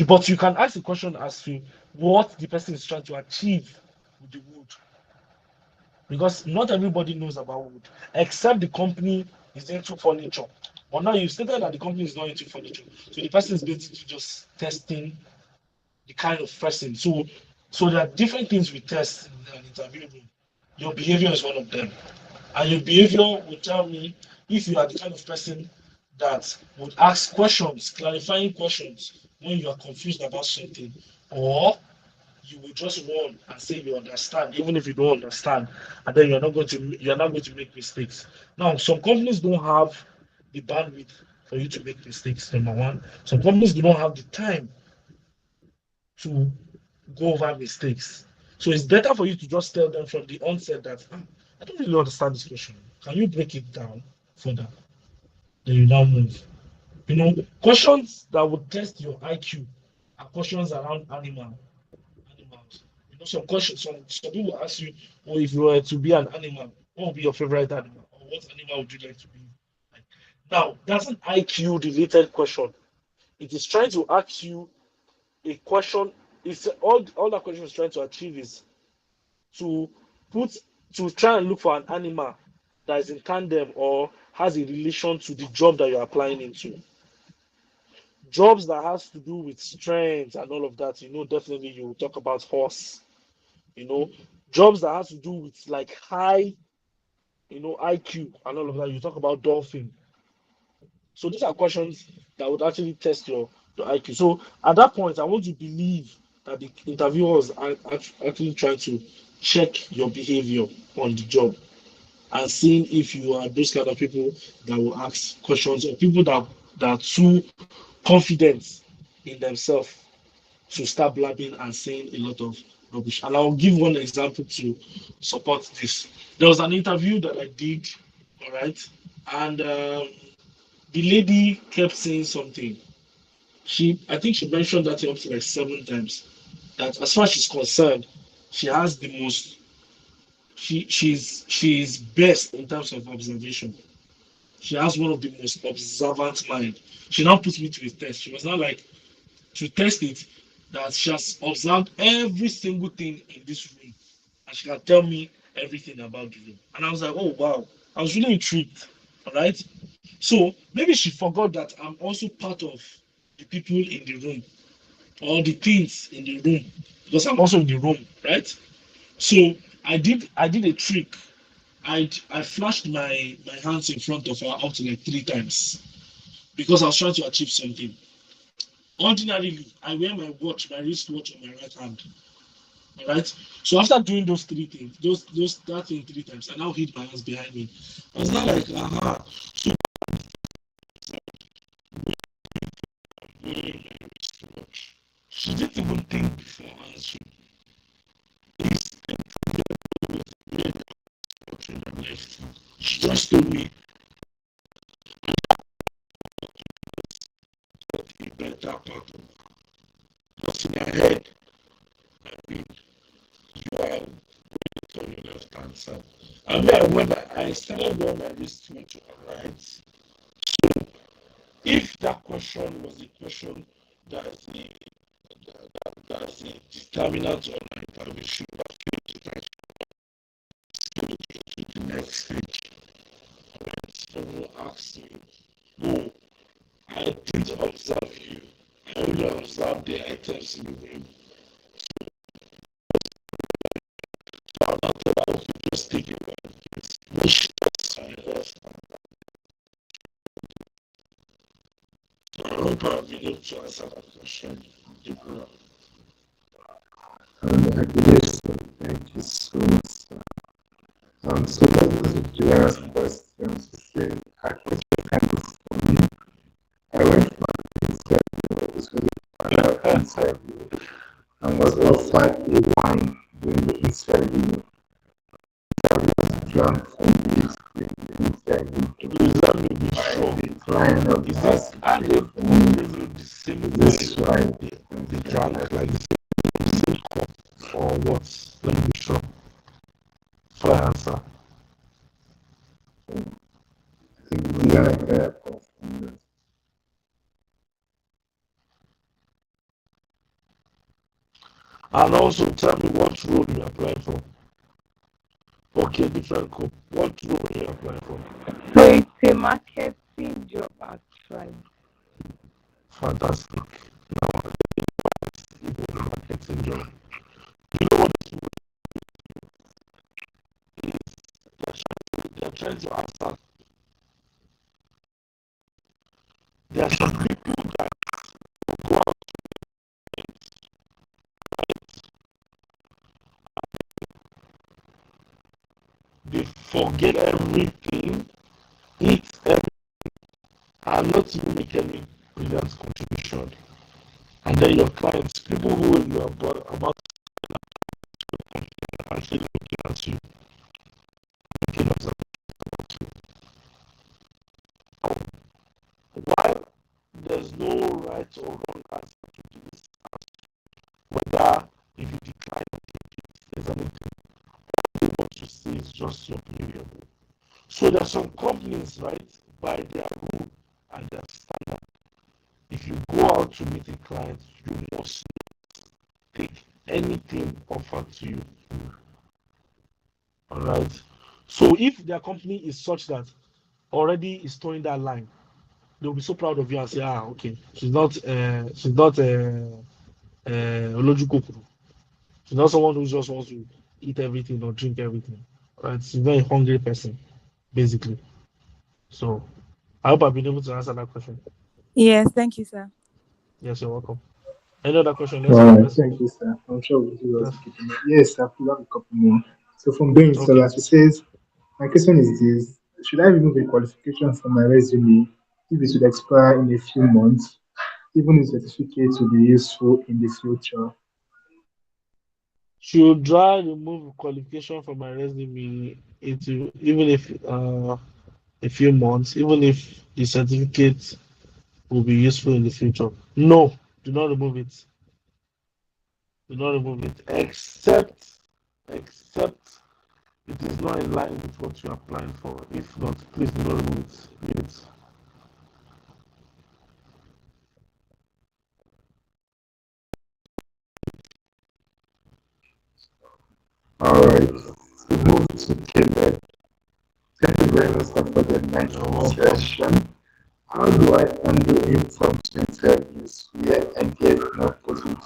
But you can ask the question as to what the person is trying to achieve with the wood, because not everybody knows about wood, except the company is into furniture. But now you've stated that the company is not into furniture, so the person is basically just testing the kind of person. So there are different things we test in an interview room. Your behavior is one of them, and your behavior will tell me if you are the kind of person that would ask questions, clarifying questions when you are confused about something, or you will just run and say you understand, even if you don't understand, and then you're not going to make mistakes. Now, some companies don't have the bandwidth for you to make mistakes. Number one, some companies do not have the time to go over mistakes. So it's better for you to just tell them from the onset that I don't really understand this question. Can you break it down further? Then you now move. Questions that would test your IQ are questions around animals. Some questions, some people ask you, oh, if you were to be an animal, what would be your favorite animal? Or what animal would you like to be? Like, now, that's an IQ related question. It is trying to ask you a question. It's all that question is trying to achieve is to put to try and look for an animal that is in tandem or has a relation to the job that you're applying into. Jobs that has to do with strength and all of that, definitely you talk about horse. Jobs that has to do with like high, IQ and all of that, you talk about dolphin. So these are questions that would actually test your IQ. So at that point, I want to believe that the interviewers are actually trying to check your behavior on the job and seeing if you are those kind of people that will ask questions or people that are too confident in themselves to start blabbing and saying a lot of rubbish. And I'll give one example to support this. There was an interview that I did, all right, and the lady kept saying something. I think she mentioned that up to like 7 times. That as far as she's concerned, she has the most. She's best in terms of observation. She has one of the most observant mind. She now puts me to a test. She was not like to test it that she has observed every single thing in this room and she can tell me everything about the room. And I was like, oh wow, I was really intrigued. All right. So maybe she forgot that I'm also part of the people in the room or the things in the room because I'm also in the room, right? So I did a trick. I flashed my hands in front of her up to like 3 times because I was trying to achieve something. Ordinarily, I wear my wristwatch on my right hand. All right. So after doing those 3 things, that thing 3 times, I now hid my hands behind me. I was not like, aha. So she didn't even think before answering. She just told me a better part of what's in her head. I mean, you are on your left hand side. And then when I started wearing my wristwatch, right? So if that question was the question that's the determinant of my intervention, to the next stage. Right? Someone asked me, no, I didn't observe you. I only observed the items in the room. So I'm not allowed to just take it one place. Which is my left hand. So I hope I've been able to answer that question. Thank you so much. So that was the last question. Say, actually, kind of for me. I went for an interview. It was really an interview. And was offered a wine during the interview. I was drunk from the interview. I declined of this. This wine, the drunk like or what? Let me be sure. For answer. I think we are there. And also tell me what role you apply for. Okay, different code. What role you apply for? So it's a marketing job actually. Fantastic. Now it's a marketing job. You know what they're trying to answer? There are some people that go out they forget everything, eat everything, and not even make any brilliant contribution. And then your clients, people who you are about to making observations. While there's no right or wrong answer to this, whether if you decline or take it, there's anything. What you say is just your opinion. So there are some companies, right, by their rule and their standard. If you go out to meet a client, you must take anything offered to you. All right. So if their company is such that already is towing that line, they'll be so proud of you and say, ah, okay, she's not Olojukokuru. She's not someone who just wants to eat everything or drink everything. Right? She's a very hungry person, basically. So I hope I've been able to answer that question. Yes, thank you, sir. Yes, you're welcome. Any other question? All right, thank you, sir. I'm sure we'll do us keeping it. Yes, I pull up a couple more. So from doing so, Okay. as it says, my question is this: should I remove a qualification from my resume if it should expire in a few months, even if certificate will be useful in the future? Should I remove qualification from my resume into even if a few months, even if the certificate will be useful in the future? No, do not remove it. Do not remove it, except it is not in line with what you are applying for. If not, please do not remove it. Leave it. All right. We move to Quebec. Thank you very much for the next session. How do I handle impromptu interviews where I get no positive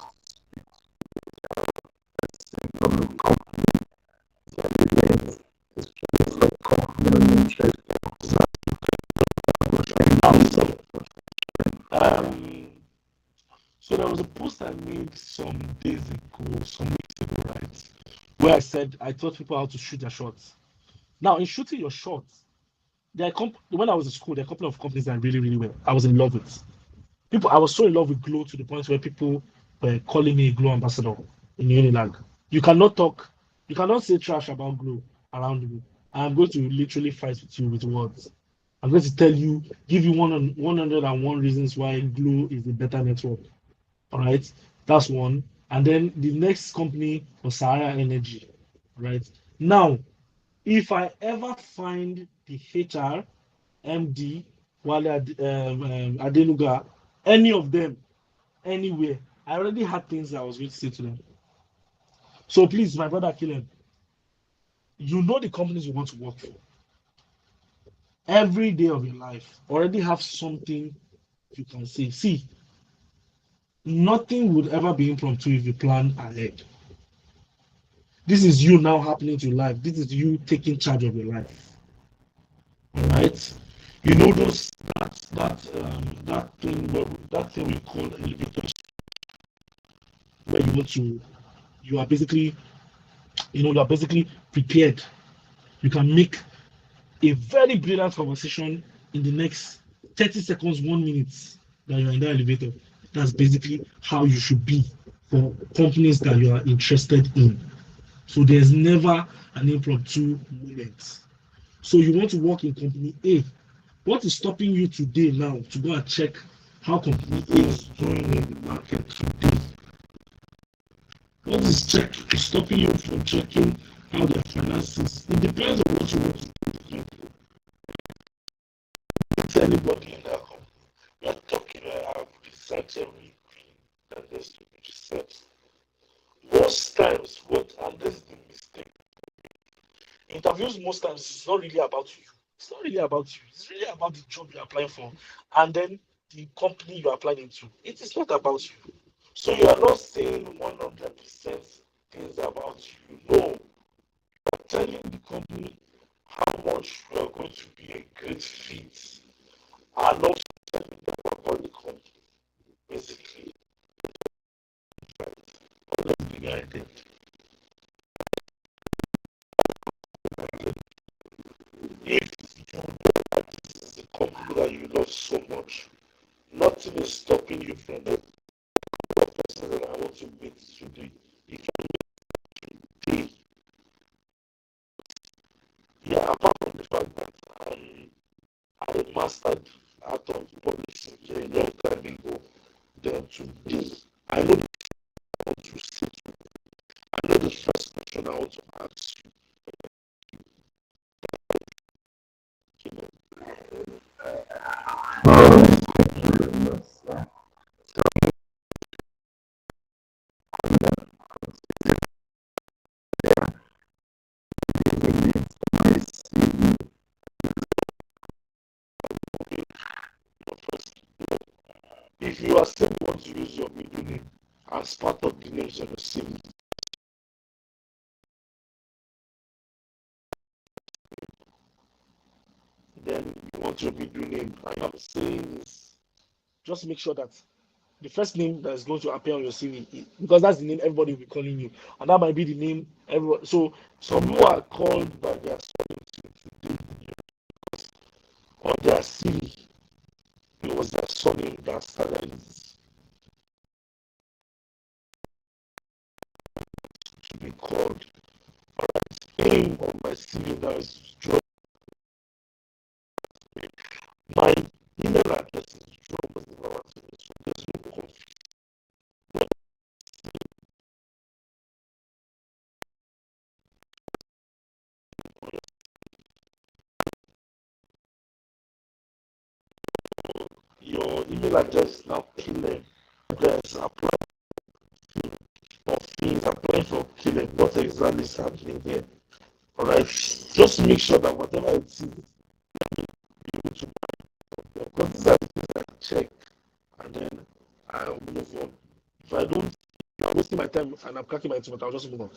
from the company? Especially for company interest. So there was a post I made some days ago, some weeks ago, right? Where I said I taught people how to shoot their shots. Now, in shooting your shots, when I was in school, there are a couple of companies that I really, really well. I was in love with. People, I was so in love with Glow to the point where people were calling me a Glow ambassador in Unilag. You cannot talk, you cannot say trash about Glow around me. I'm going to literally fight with you with words. I'm going to tell you, give you 101 reasons why Glow is a better network. All right, that's one. And then the next company was Sahara Energy. Right now, if I ever find the HR, MD, Wale Adenuga, any of them, anywhere, I already had things I was going to say to them. So please, my brother Caleb, you know the companies you want to work for. Every day of your life, already have something you can say. See, nothing would ever be impromptu if you plan ahead. This is you now happening to your life. This is you taking charge of your life. All right. You know that thing we call elevators, where you are basically, you are basically prepared. You can make a very brilliant conversation in the next 30 seconds, 1 minute that you're in that elevator. That's basically how you should be for companies that you are interested in. So there's never an impromptu moment. So you want to work in company A. What is stopping you today now to go and check how company A is doing in the market today? What is stopping you from checking how their finances? It depends on what you want to do. It's anybody in that company. You're talking about research every that there's to be research. Most times, and this is the mistake. Interviews most times it's not really about you. It's not really about you. It's really about the job you're applying for and then the company you're applying into. It is not about you. So you are not saying 100% things about you. No. You're telling the company how much you are going to be a great fit and also telling them about the company. Basically, all of the guy did. If you know that this is a company that you love so much, nothing is stopping you from the person that I want to meet today. If you mastered art of publishing here a long time ago. Then today, I know the I want to sit. I know the first question I want to ask you. Thank you very much, sir. If you are still want to use your middle name as part of the names on the CV, then you want your middle name, and I'm saying this, Just make sure that the first name that is going to appear on your CV, because that's the name everybody will be calling you, and that might be the name everyone. So some people are called by their surname on their CV. It was their surname that started to be called. Alright, name on my CV now is John. My email address is John. So there's no confusion. Your email address is now Caleb. Address apply for things applying for Caleb. What exactly is happening here? Alright, just make sure that whatever it is, because these are the things I check and then I'll move on. If I don't, I'm wasting my time and I'm cracking my teeth, I'll just move on.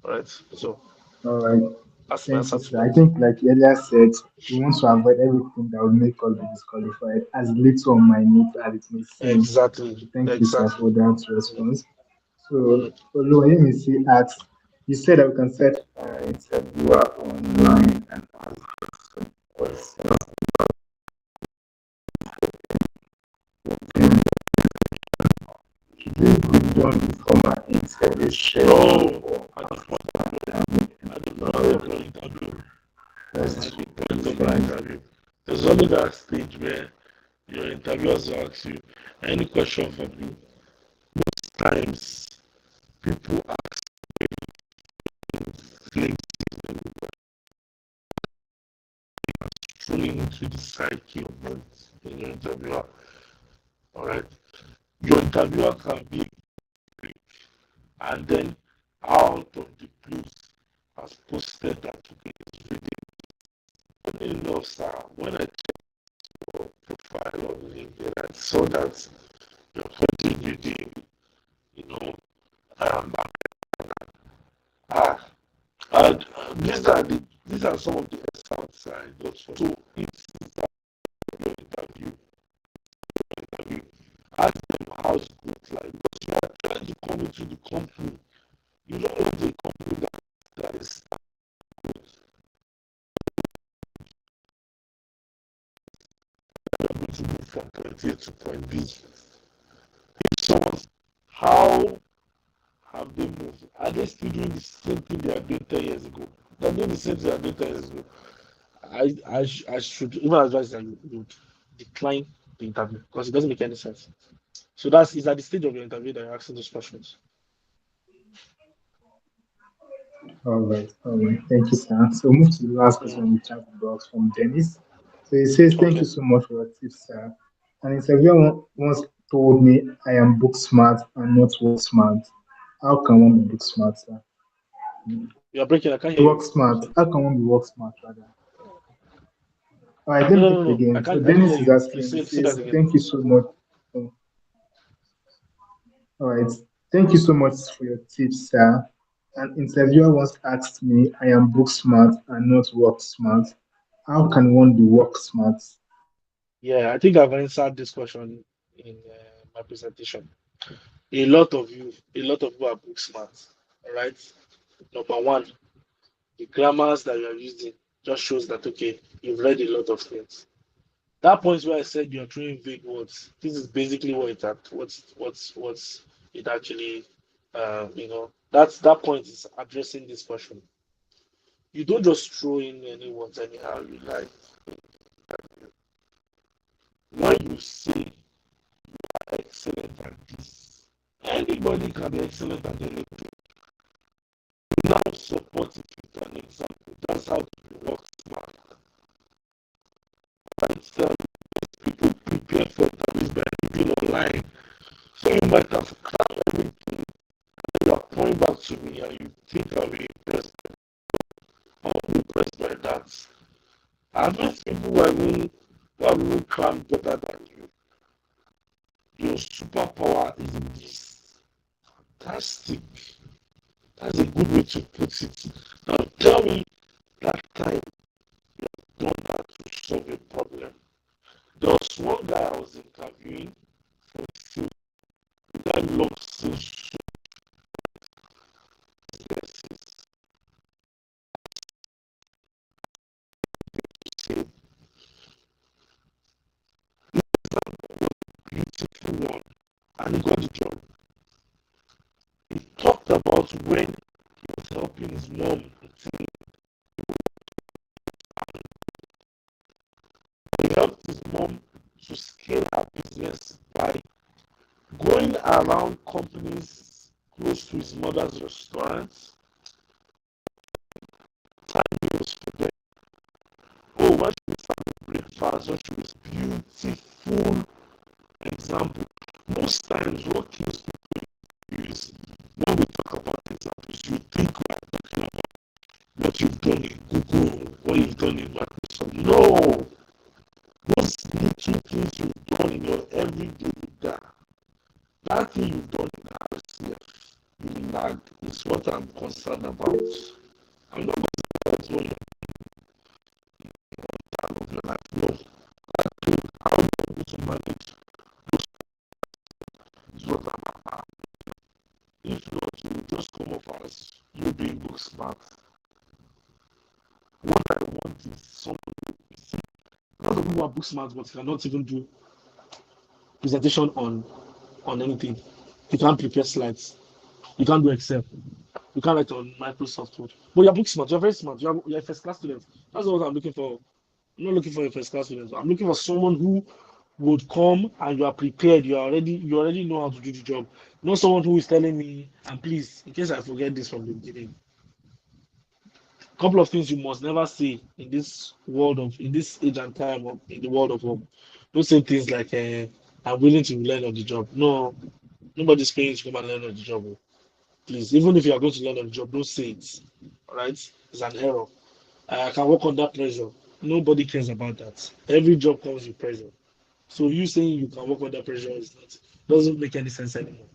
Alright, so All right. that's my Thank answer you, to sir. I that. think, like earlier said, we want to avoid everything that would make us be disqualified, as little or minute as it may seem. So Exactly, thank you, sir, exactly. for that response. So, Mm. Oluwayemisi asks, you said that we can set interviewer online and ask questions. Today we've done the formal interview schedule. No, I did not have an interview. That's the point of my interview. There's only that stage where your interviewers will ask you any question from you. Most times, people ask things through into the psyche of your interviewer. All right, your interviewer can be, and then out of the blues has posted that today's video. Enough, sir. When I checked your profile on LinkedIn, I saw that you're contributing, you know, um, ah, and these are some of the examples I got for. So it's your interview. Ask them how's it like, because you are trying to come into the company. You don't want a company that is able to move from point A to point B. If someone, how have they moved? Are they still doing the same thing they are doing 10 years ago? They're doing the same thing they are doing 10 years ago. I should even advise that you would decline the interview because it doesn't make any sense. So that's is at the stage of your interview that you're asking those questions. All right, all right. Thank you, sir. So move to the last question Mm. in the chat box from Dennis. So he says, thank you Okay. so much for your tips, sir. An interviewer once told me I am book smart and not work smart. How can one be book smart, sir? You're breaking, I can't hear Work you. smart. How can one be work smart, rather? All right, let No, me no, take no, it no. again. So I didn't hear Dennis is you. Please asking, he say that says, again. thank you so much. All right, thank you so much for your tips, sir. An interviewer once asked me, I am book smart and not work smart. How can one be work smart? Yeah, I think I've answered this question in my presentation. A lot of you are book smart. All right. Number one, the grammars that you are using just shows that okay, you've read a lot of things. That point where I said you're throwing vague words. This is basically what it at what's it actually that's that point is addressing this question. You don't just throw in any words anyhow you like. when you say you're excellent at this, anybody can be excellent at anything. You now support it with an example. That's how to work smart. And people prepare for interviews by reading online. So you might have crammed everything, and you are coming back to me and you think I'll be impressed. I'm impressed by that. I've met people who have even crammed better than you. Your superpower is in this. Fantastic. That's a good way to put it. Now tell me that time you've done that to solve a problem. There was one guy I was interviewing for sales. The guy loves sales businesses. Beautiful one, and he got the job. He talked about when he was helping his mom. He helped his mom to scale her business by going around companies close to his mother's restaurants. Time he was for them. Oh, when she was having breakfast, when she was beautiful. Example. Most times, what kills people is when we talk about examples, you think we're talking about what you've done in Google, what you've done in Microsoft. No! Those little things you've done in your everyday that thing you've done in RCF, in that is what I'm concerned about. I'm not concerned about what you're doing of your life. No. I think how you're able to manage is what I'm about. If not, you just come off as you being book smart. What I want is someone who see. A lot of people are book smart, but cannot even do presentation on anything. You can't prepare slides. You can't do Excel. You can't write on Microsoft Word. But you're book smart. You're very smart. You're a first class student. That's what I'm looking for. I'm not looking for a first class student. I'm looking for someone who would come and you are prepared. You already know how to do the job. Not someone who is telling me, and please, in case I forget this from the beginning, a couple of things you must never say in this age and time of in the world of work. Don't say things like I'm willing to learn on the job. No, nobody's paying you to come and learn on the job. Please, even if you are going to learn on the job, don't say it. All right? It's an error. I can work under pressure. Nobody cares about that. Every job comes with pressure. So you saying you can work under pressure doesn't make any sense anymore.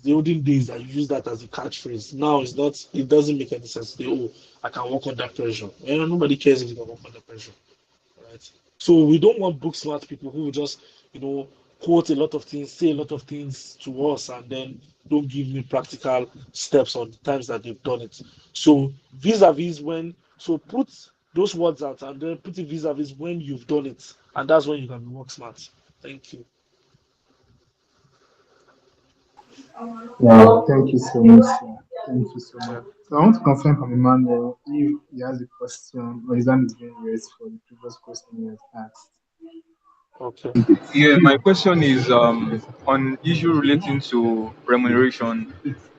The olden days that you use that as a catchphrase. Now it's not. It doesn't make any sense. I can work under pressure. Nobody cares if you can work under pressure, right? So we don't want book smart people who just quote a lot of things, say a lot of things to us, and then don't give me practical steps on the times that they've done it. So vis-a-vis put those words out and then put it vis-a-vis when you've done it, and that's when you can work smart. Thank you. Wow, thank you so much, sir. Thank you so much. So I want to confirm from Emmanuel if he has a question or his hand is being raised for the previous question he has asked. Okay. Yeah, my question is on issue relating to remuneration.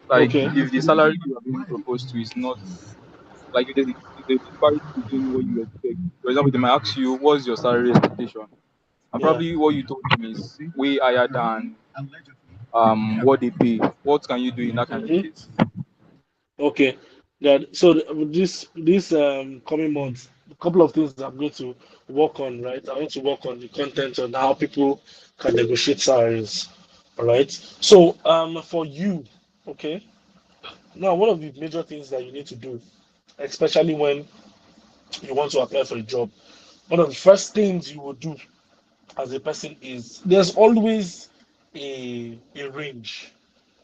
Like, Okay. if the salary you are being proposed to is not like if there's disparity between what you expect. For example, they might ask you, "What's your salary expectation?" And Yeah. probably what you told them is way higher than what they pay. What can you do in that kind of Mm-hmm. case? Okay. So this coming month, a couple of things I'm going to work on, right? I want to work on the content on how people can negotiate salaries. All right. So for you, okay. Now one of the major things that you need to do, especially when you want to apply for a job, one of the first things you will do as a person is there's always a range,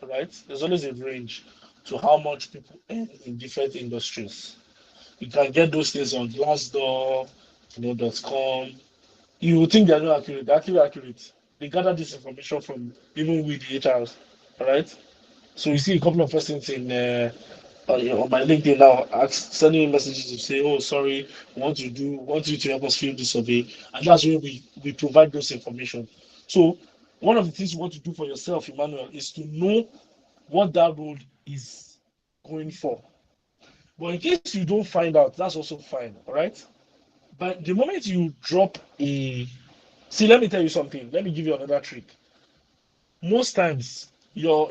right? There's always a range to how much people earn in different industries. You can get those things on Glassdoor, .com. You would think they're not accurate. They're actually accurate. They gather this information from even with the HRs, all right? So you see a couple of persons in on my LinkedIn now, sending me messages to say, "Oh, sorry, want you to help us fill the survey," and that's where we provide those information. So one of the things you want to do for yourself, Emmanuel, is to know what that role is going for. But in case you don't find out, that's also fine, all right? But the moment you drop a see, let me tell you something. Let me give you another trick. Most times, your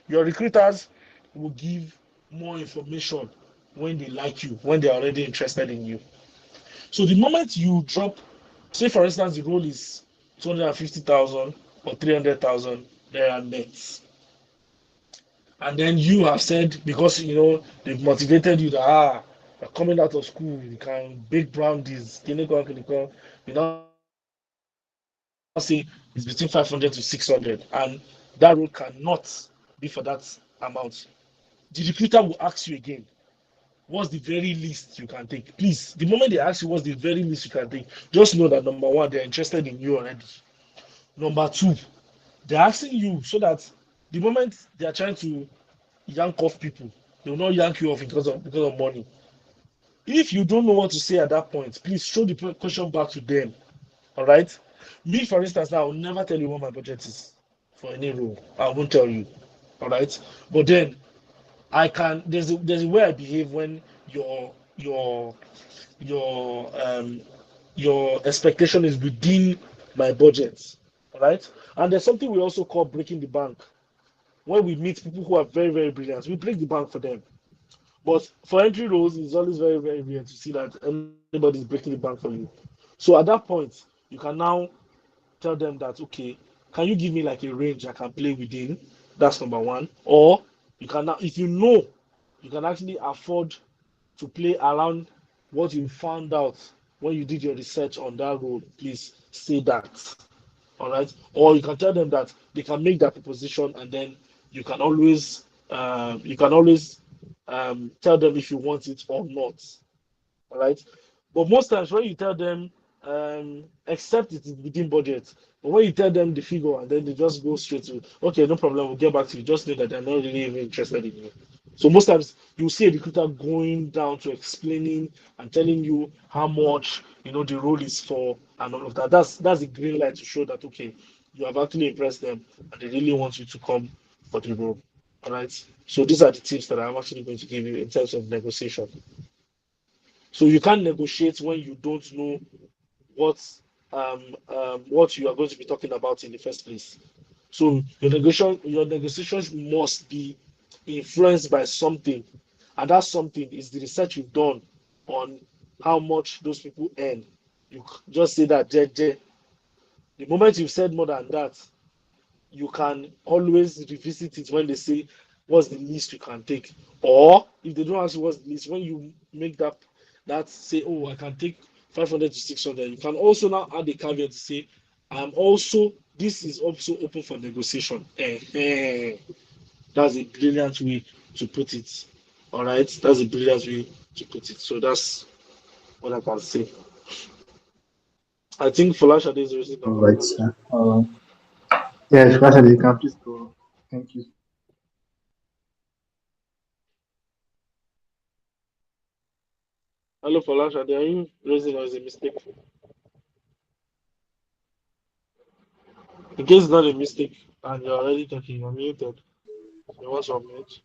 recruiters will give more information when they like you, when they're already interested in you. So the moment you drop, say for instance, the role is 250,000 or 300,000 naira net, and then you have said because they've motivated you that you're coming out of school, you can bake brownies, you now say it's between 500 to 600, and that role cannot be for that amount. The recruiter will ask you again, what's the very least you can take? Please, the moment they ask you what's the very least you can take, just know that number one, they're interested in you already. Number two, they're asking you so that the moment they are trying to yank off people, they will not yank you off because of money. If you don't know what to say at that point, please show the question back to them. All right. Me, for instance, now I will never tell you what my budget is for any role. I won't tell you. All right. But then I can. There's a way I behave when your your expectation is within my budget. All right. And there's something we also call breaking the bank. When we meet people who are very very brilliant, we break the bank for them. But for entry roles, it's always very, very rare to see that anybody's breaking the bank for you. So at that point, you can now tell them that, okay, can you give me like a range I can play within? That's number one. Or you can now, if you know you can actually afford to play around what you found out when you did your research on that role, please say that. All right. Or you can tell them that they can make that proposition, and then you can always tell them if you want it or not. All right. But most times when you tell them, except it is within budget, but when you tell them the figure and then they just go straight to, okay, no problem, we'll get back to you. Just know that they're not really even interested in you. So most times you see a recruiter going down to explaining and telling you how much the role is for and all of that. That's a green light to show that okay, you have actually impressed them and they really want you to come for the role. All right. So these are the tips that I'm actually going to give you in terms of negotiation. So you can't negotiate when you don't know what what you are going to be talking about in the first place. So your negotiations must be influenced by something, and that something is the research you've done on how much those people earn. You just say that, JJ. The moment you've said more than that, you can always revisit it when they say what's the least you can take, or if they don't ask you what's the least, when you make that say, oh, I can take 500 to 600, you can also now add a caveat to say this is also open for negotiation. That's a brilliant way to put it. All right, that's a brilliant way to put it. So that's what I can say. I think Folashade is raising All the right, hand. sir. Yes, Rashad, you can please go. Thank you. Hello, Folashade, are you raising or is a mistake? In case it's not a mistake and you're already talking, you're muted. So what's your mute?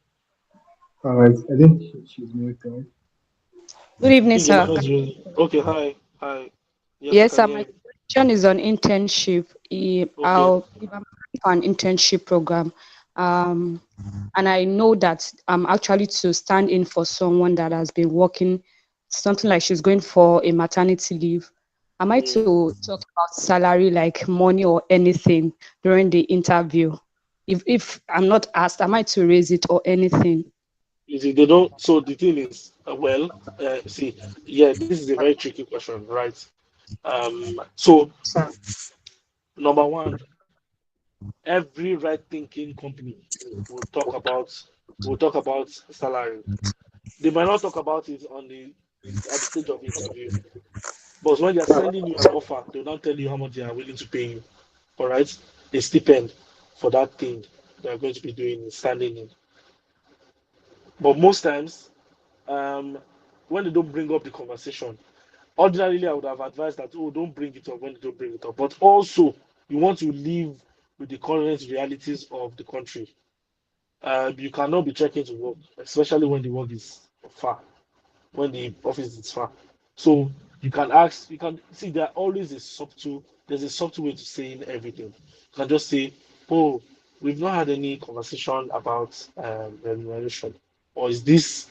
All right, I think she's muted. Good I evening, think sir. Emmanuel is raising. Okay, hi, hi. Yes, we Yes, can sir. hear My you. question is on internship. Okay. I'll give an internship program. Um, and I know that I'm actually to stand in for someone that has been working, something like she's going for a maternity leave. Am I Mm. to talk about salary, like money or anything during the interview? If I'm not asked, am I to raise it or anything? You see, they don't. So the thing is, see, yeah, this is a very tricky question, right? So Sir. number one, every right thinking company will talk about salary. They might not talk about it at the stage of interview, but when they're sending you an offer, they'll not tell you how much they are willing to pay you. All right, a stipend for that thing they're going to be doing, standing in. But most times, when they don't bring up the conversation, ordinarily I would have advised that, oh, don't bring it up when they don't bring it up. But also, you want to live with the current realities of the country. You cannot be trekking to work, especially when the work is far, when the office is far. So you can ask, you can see there's a subtle way to saying everything. You can just say, oh, we've not had any conversation about remuneration, or is this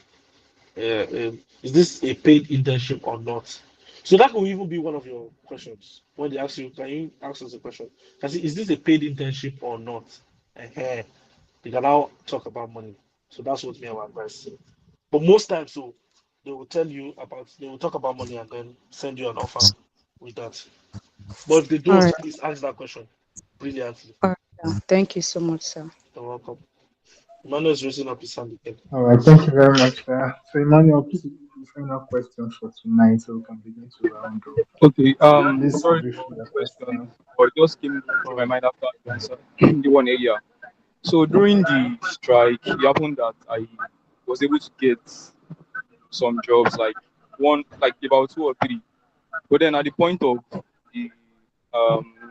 a paid internship or not? So that could even be one of your questions when they ask you, can you ask us a question? Can say, is this a paid internship or not? Ehen. They can now talk about money. So that's what me I would advise. But most times, so they will talk about money and then send you an offer with that. But if they All don't, right. please ask that question brilliantly. All right. Thank you so much, sir. You're welcome. Emmanuel is raising up his hand again. All right, thank you very much, sir. So, Emmanuel, please, the final questions for tonight so we can begin to round up. Okay. Please, Sorry briefly, for the your question, question. but it just came to my Alright. mind after you answered the one area. So during the strike, it happened that I was able to get some jobs, like about two or three. But then at the point of the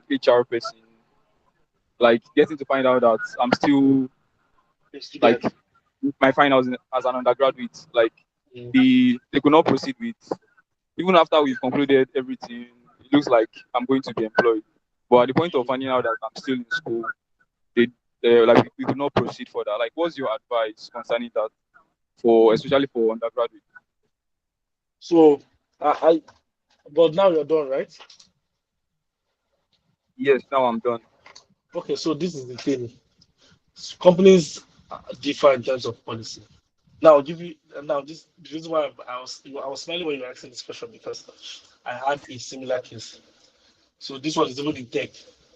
HR person, like getting to find out that I'm still A like student. with my finals as an undergraduate, like Mm. they could not proceed with, even after we've concluded everything. It looks like I'm going to be employed, but at the point of finding out that I'm still in school, they like we could not proceed further. Like, what's your advice concerning that, for especially for undergraduate? So I but now you're done, right? Yes, now I'm done. Okay, so this is the thing. Companies differ in terms of policy. Now I'll give you now this the reason why I was smiling when you were asking this question because I had a similar case. So this one is even in tech.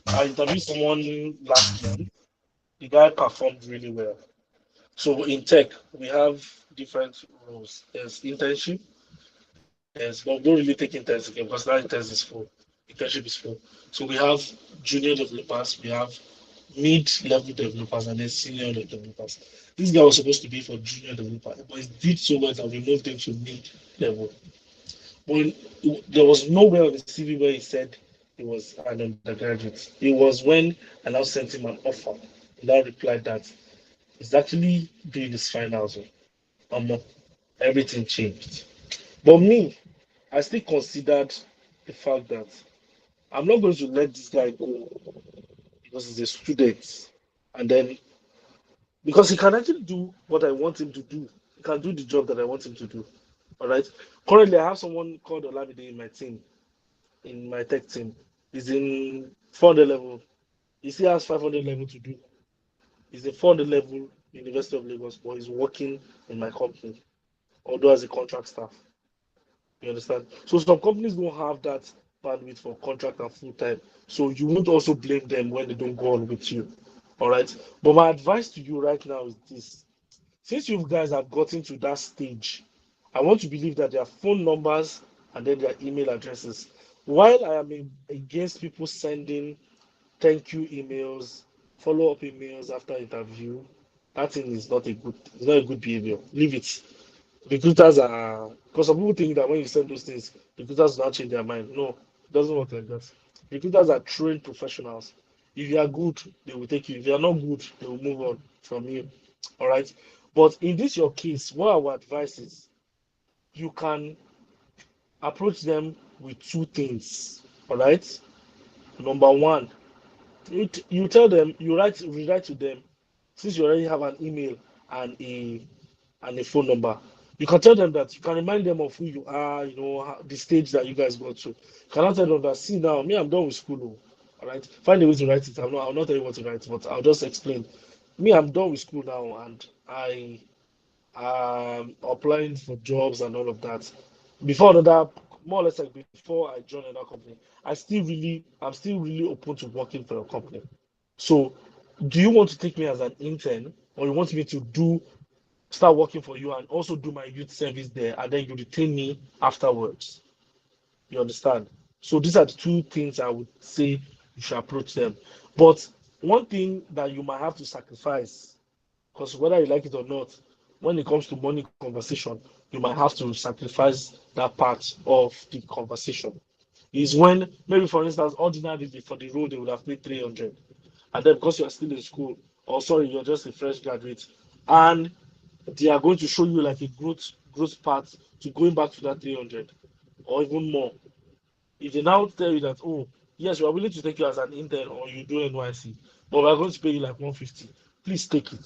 I interviewed someone last month. The guy performed really well. So in tech, we have different roles. There's internship. There's but we don't really take interns again because that intern is full. Internship is full. So we have junior developers, we have mid-level developers, and then senior developers. This guy was supposed to be for junior developer, but he did so well that we moved him to mid-level. But there was nowhere on the CV where he said he was an undergraduate. It was when I now sent him an offer. He now replied that he's actually doing his finals. Um, everything changed. But me, I still considered the fact that I'm not going to let this guy go because he's a student. And then, because he can actually do what I want him to do, he can do the job that I want him to do. All right. Currently, I have someone called Olamide in my team, in my tech team. He's in 400 level. He still has 500 level to do. He's in 400 level, University of Lagos, but he's working in my company, although as a contract staff. You understand? So some companies don't have that bandwidth for contract and full time. So you won't also blame them when they don't go on with you. All right. But my advice to you right now is this: since you guys have gotten to that stage, I want to believe that their phone numbers and then their email addresses. While I am against people sending thank you emails, follow up emails after interview, that thing is not a good. It's not a good behavior. Leave it. Recruiters are because some people think that when you send those things, recruiters will not change their mind. No, it doesn't work like that. Recruiters are trained professionals. If you are good, they will take you. If you are not good, they will move on from you. All right. But in this your case, what our advice is you can approach them with two things. All right. Number one, you tell them, rewrite to them, since you already have an email and a phone number. You can tell them that you can remind them of who you are, the stage that you guys got to. You cannot tell them that, see now, me, I'm done with school. Oh, all right. Find a way to write it. I'll not tell you what to write, but I'll just explain. Me, I'm done with school now, and I am applying for jobs and all of that. Before another, more or less like before I joined another company, I'm still really open to working for a company. So, do you want to take me as an intern, or you want me to start working for you and also do my youth service there, and then you retain me afterwards? You understand? So these are the two things I would say you should approach them. But one thing that you might have to sacrifice, because whether you like it or not, when it comes to money conversation, you might have to sacrifice that part of the conversation. Is when maybe for instance, ordinarily for the role they would have paid 300, and then because you are still in school, or sorry, you're just a fresh graduate, and they are going to show you like a growth path to going back to that 300 or even more. If they now tell you that, oh, yes, we are willing to take you as an intern or you do NYC, but we are going to pay you like 150, please take it.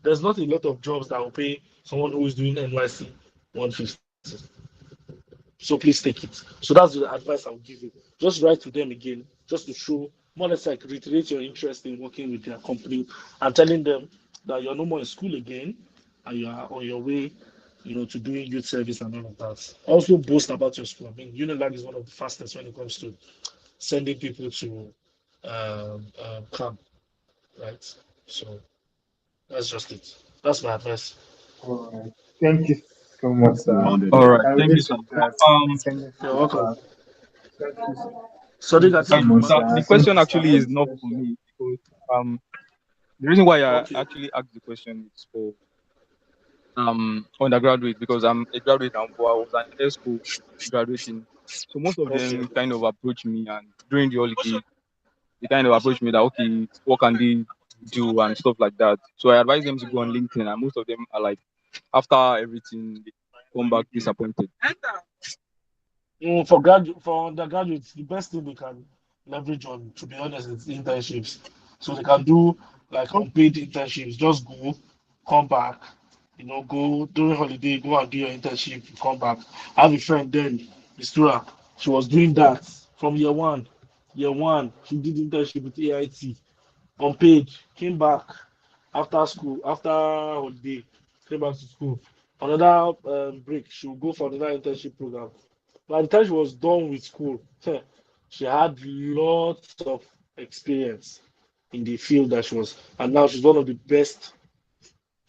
There's not a lot of jobs that will pay someone who is doing NYC 150. So please take it. So that's the advice I would give you. Just write to them again, just to show, more or less like reiterate your interest in working with their company and telling them that you're no more in school again and you are on your way, to doing youth service and all of that. Also boast about your school. I mean, Unilag is one of the fastest when it comes to sending people to camp, right? So that's just it. That's my advice. All right. Thank you so much, sir. Rounded All up. right, Can thank you, relate sir. with that Um, sending You're people welcome. back. Thank you. Sadiq, Thank I you so think guys, you much, might the, have. the sir. Thank question you, sir, actually for is this not for session. me because the reason why I Okay. actually asked the question is for undergraduate because I'm a graduate now, but I was an ESCO graduating. So most of Okay. them kind of approach me and during the holiday they kind of approach me that okay, what can they do and stuff like that. So I advise them to go on LinkedIn and most of them are like after everything they come back disappointed. For undergraduates, the best thing they can leverage on, to be honest, is internships. So they can do like unpaid internships. Just go, come back, go during holiday, go and do your internship, come back. I have a friend then, Mistura. She was doing that from year one. Year one, she did internship with AIT, unpaid, came back after school, after holiday, came back to school. Another break, she will go for another internship program. By the time she was done with school, she had lots of experience in the field that she was, and now she's one of the best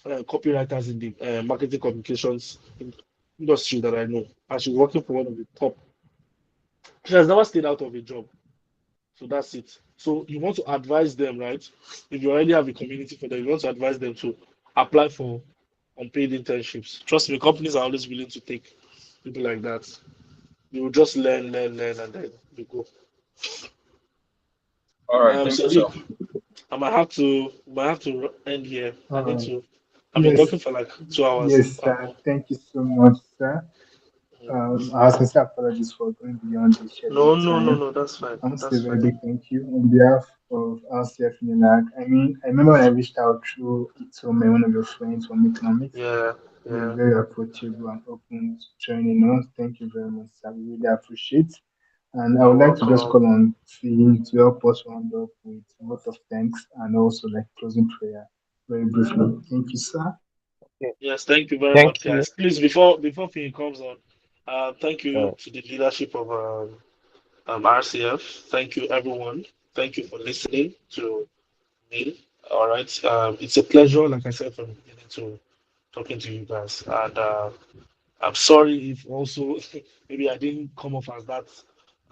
copywriters in the marketing communications industry that I know. And she's working for one of the top. She has never stayed out of a job. So that's it. So you want to advise them, right? If you already have a community for them, you want to advise them to apply for unpaid internships. Trust me, companies are always willing to take people like that. You will just learn, and then you go. All right, thank you, sir. Sadiq, might have to end here. I All need right. to. I've been Yes. talking for like 2 hours Yes, and sir. more. Thank you so much, sir. Our sincere apologies for going beyond the scheduled No, no, no, time. no. That's fine. I want to say That's a very fine. big thank you on behalf of RCF Unilag. I mean, I remember when I reached out through to one of your friends from economics. Yeah, You were yeah. very approachable and open to joining us. Thank you very much, sir. We really appreciate. And I You're would like to just welcome. call on Finn to help us round up with a lot of thanks and also like closing prayer very briefly. Thank you, sir. Okay. Yes, thank you very much, Thank you. guys. Please, before Finn comes on, thank you Uh, to the leadership of RCF. Thank you, everyone. Thank you for listening to me. All right. It's a pleasure, like I said from the beginning, to talking to you guys. And I'm sorry if also maybe I didn't come off as that.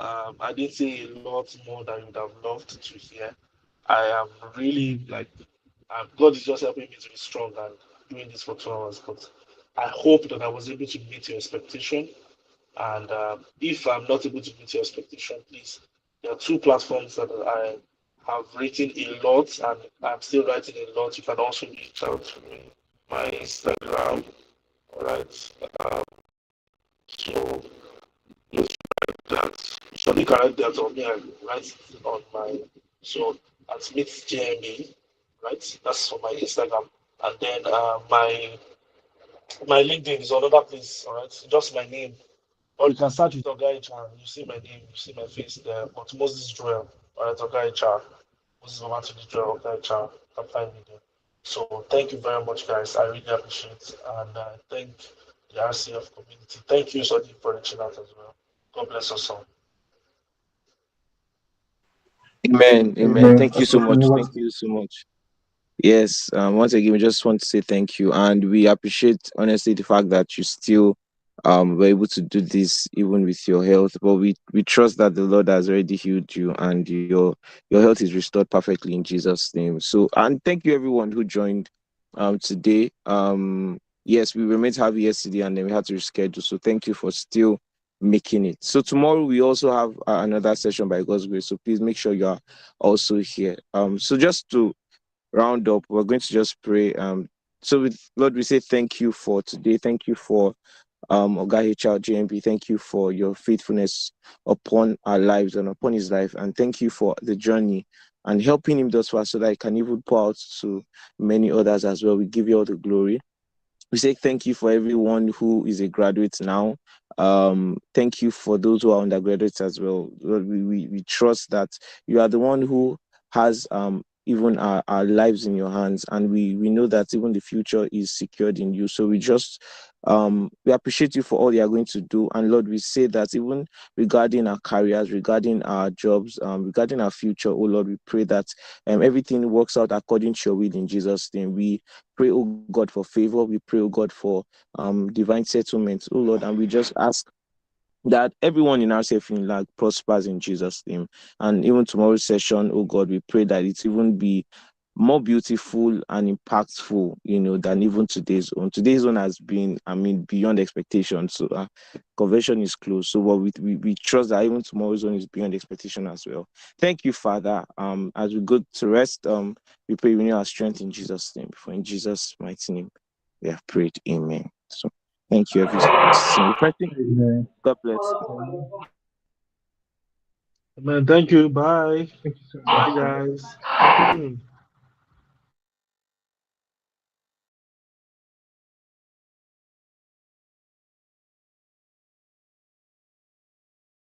I didn't say a lot more than you would have loved to hear. I am really like, God is just helping me to be strong and doing this for 2 hours. But I hope that I was able to meet your expectation. And if I'm not able to meet your expectation, please, there are two platforms that I have written a lot and I'm still writing a lot. You can also reach out to me. My Instagram, all right? Um, so just write that. So you can write that on me and write it on my, so at Meet JME, right? That's on my Instagram. And then my LinkedIn is another place, all right? Just my name. Or you can search with Oga HR. You see my name, you see my face there. But Moses Joel, all right, Oga HR. Moses Omatudi Joel, Oga HR. You can find me there. So thank you very much, guys. I really appreciate it. And thank the RCF community. Thank you, Sadi, for reaching out as well. God bless us all. Amen. Amen. Amen. Thank you so Pastor much. Finn, Thank you so much. Yes. Once again, we just want to say thank you, and we appreciate honestly the fact that you still were able to do this even with your health. But we trust that the Lord has already healed you, and your health is restored perfectly in Jesus' name. So, and thank you everyone who joined today. Yes, we were meant to have it yesterday and then we had to reschedule. So thank you for still making it. So tomorrow we also have another session by God's grace. So please make sure you are also here. So just to round up, we're going to just pray. So with Lord, we say thank you for today. Thank you for Oga HR JMB. Thank you for your faithfulness upon our lives and upon his life. And thank you for the journey and helping him thus far so that he can even pour out to many others as well. We give you all the glory. We say thank you for everyone who is a graduate now. Thank you for those who are undergraduates as well. Lord, we trust that you are the one who has even our lives in your hands, and we know that even the future is secured in you. So we just we appreciate you for all you are going to do. And Lord, we say that even regarding our careers, regarding our jobs, regarding our future, oh Lord, we pray that everything works out according to your will in Jesus' name. We pray, oh God, for favor. We pray, oh God, for divine settlement, oh Lord, and we just ask that everyone in our safe in like prospers in Jesus' name. And even tomorrow's session, oh God, we pray that it even be more beautiful and impactful, than even today's one. Today's one has been, beyond expectation. So conversion is close. So what we trust that even tomorrow's one is beyond expectation as well. Thank you, Father. As we go to rest, we pray we renew our strength in Jesus' name. For in Jesus' mighty name, we have prayed. Amen. So thank you, every single person. Amen. God bless. Man, thank you. Bye. Thank you so Bye, much. guys.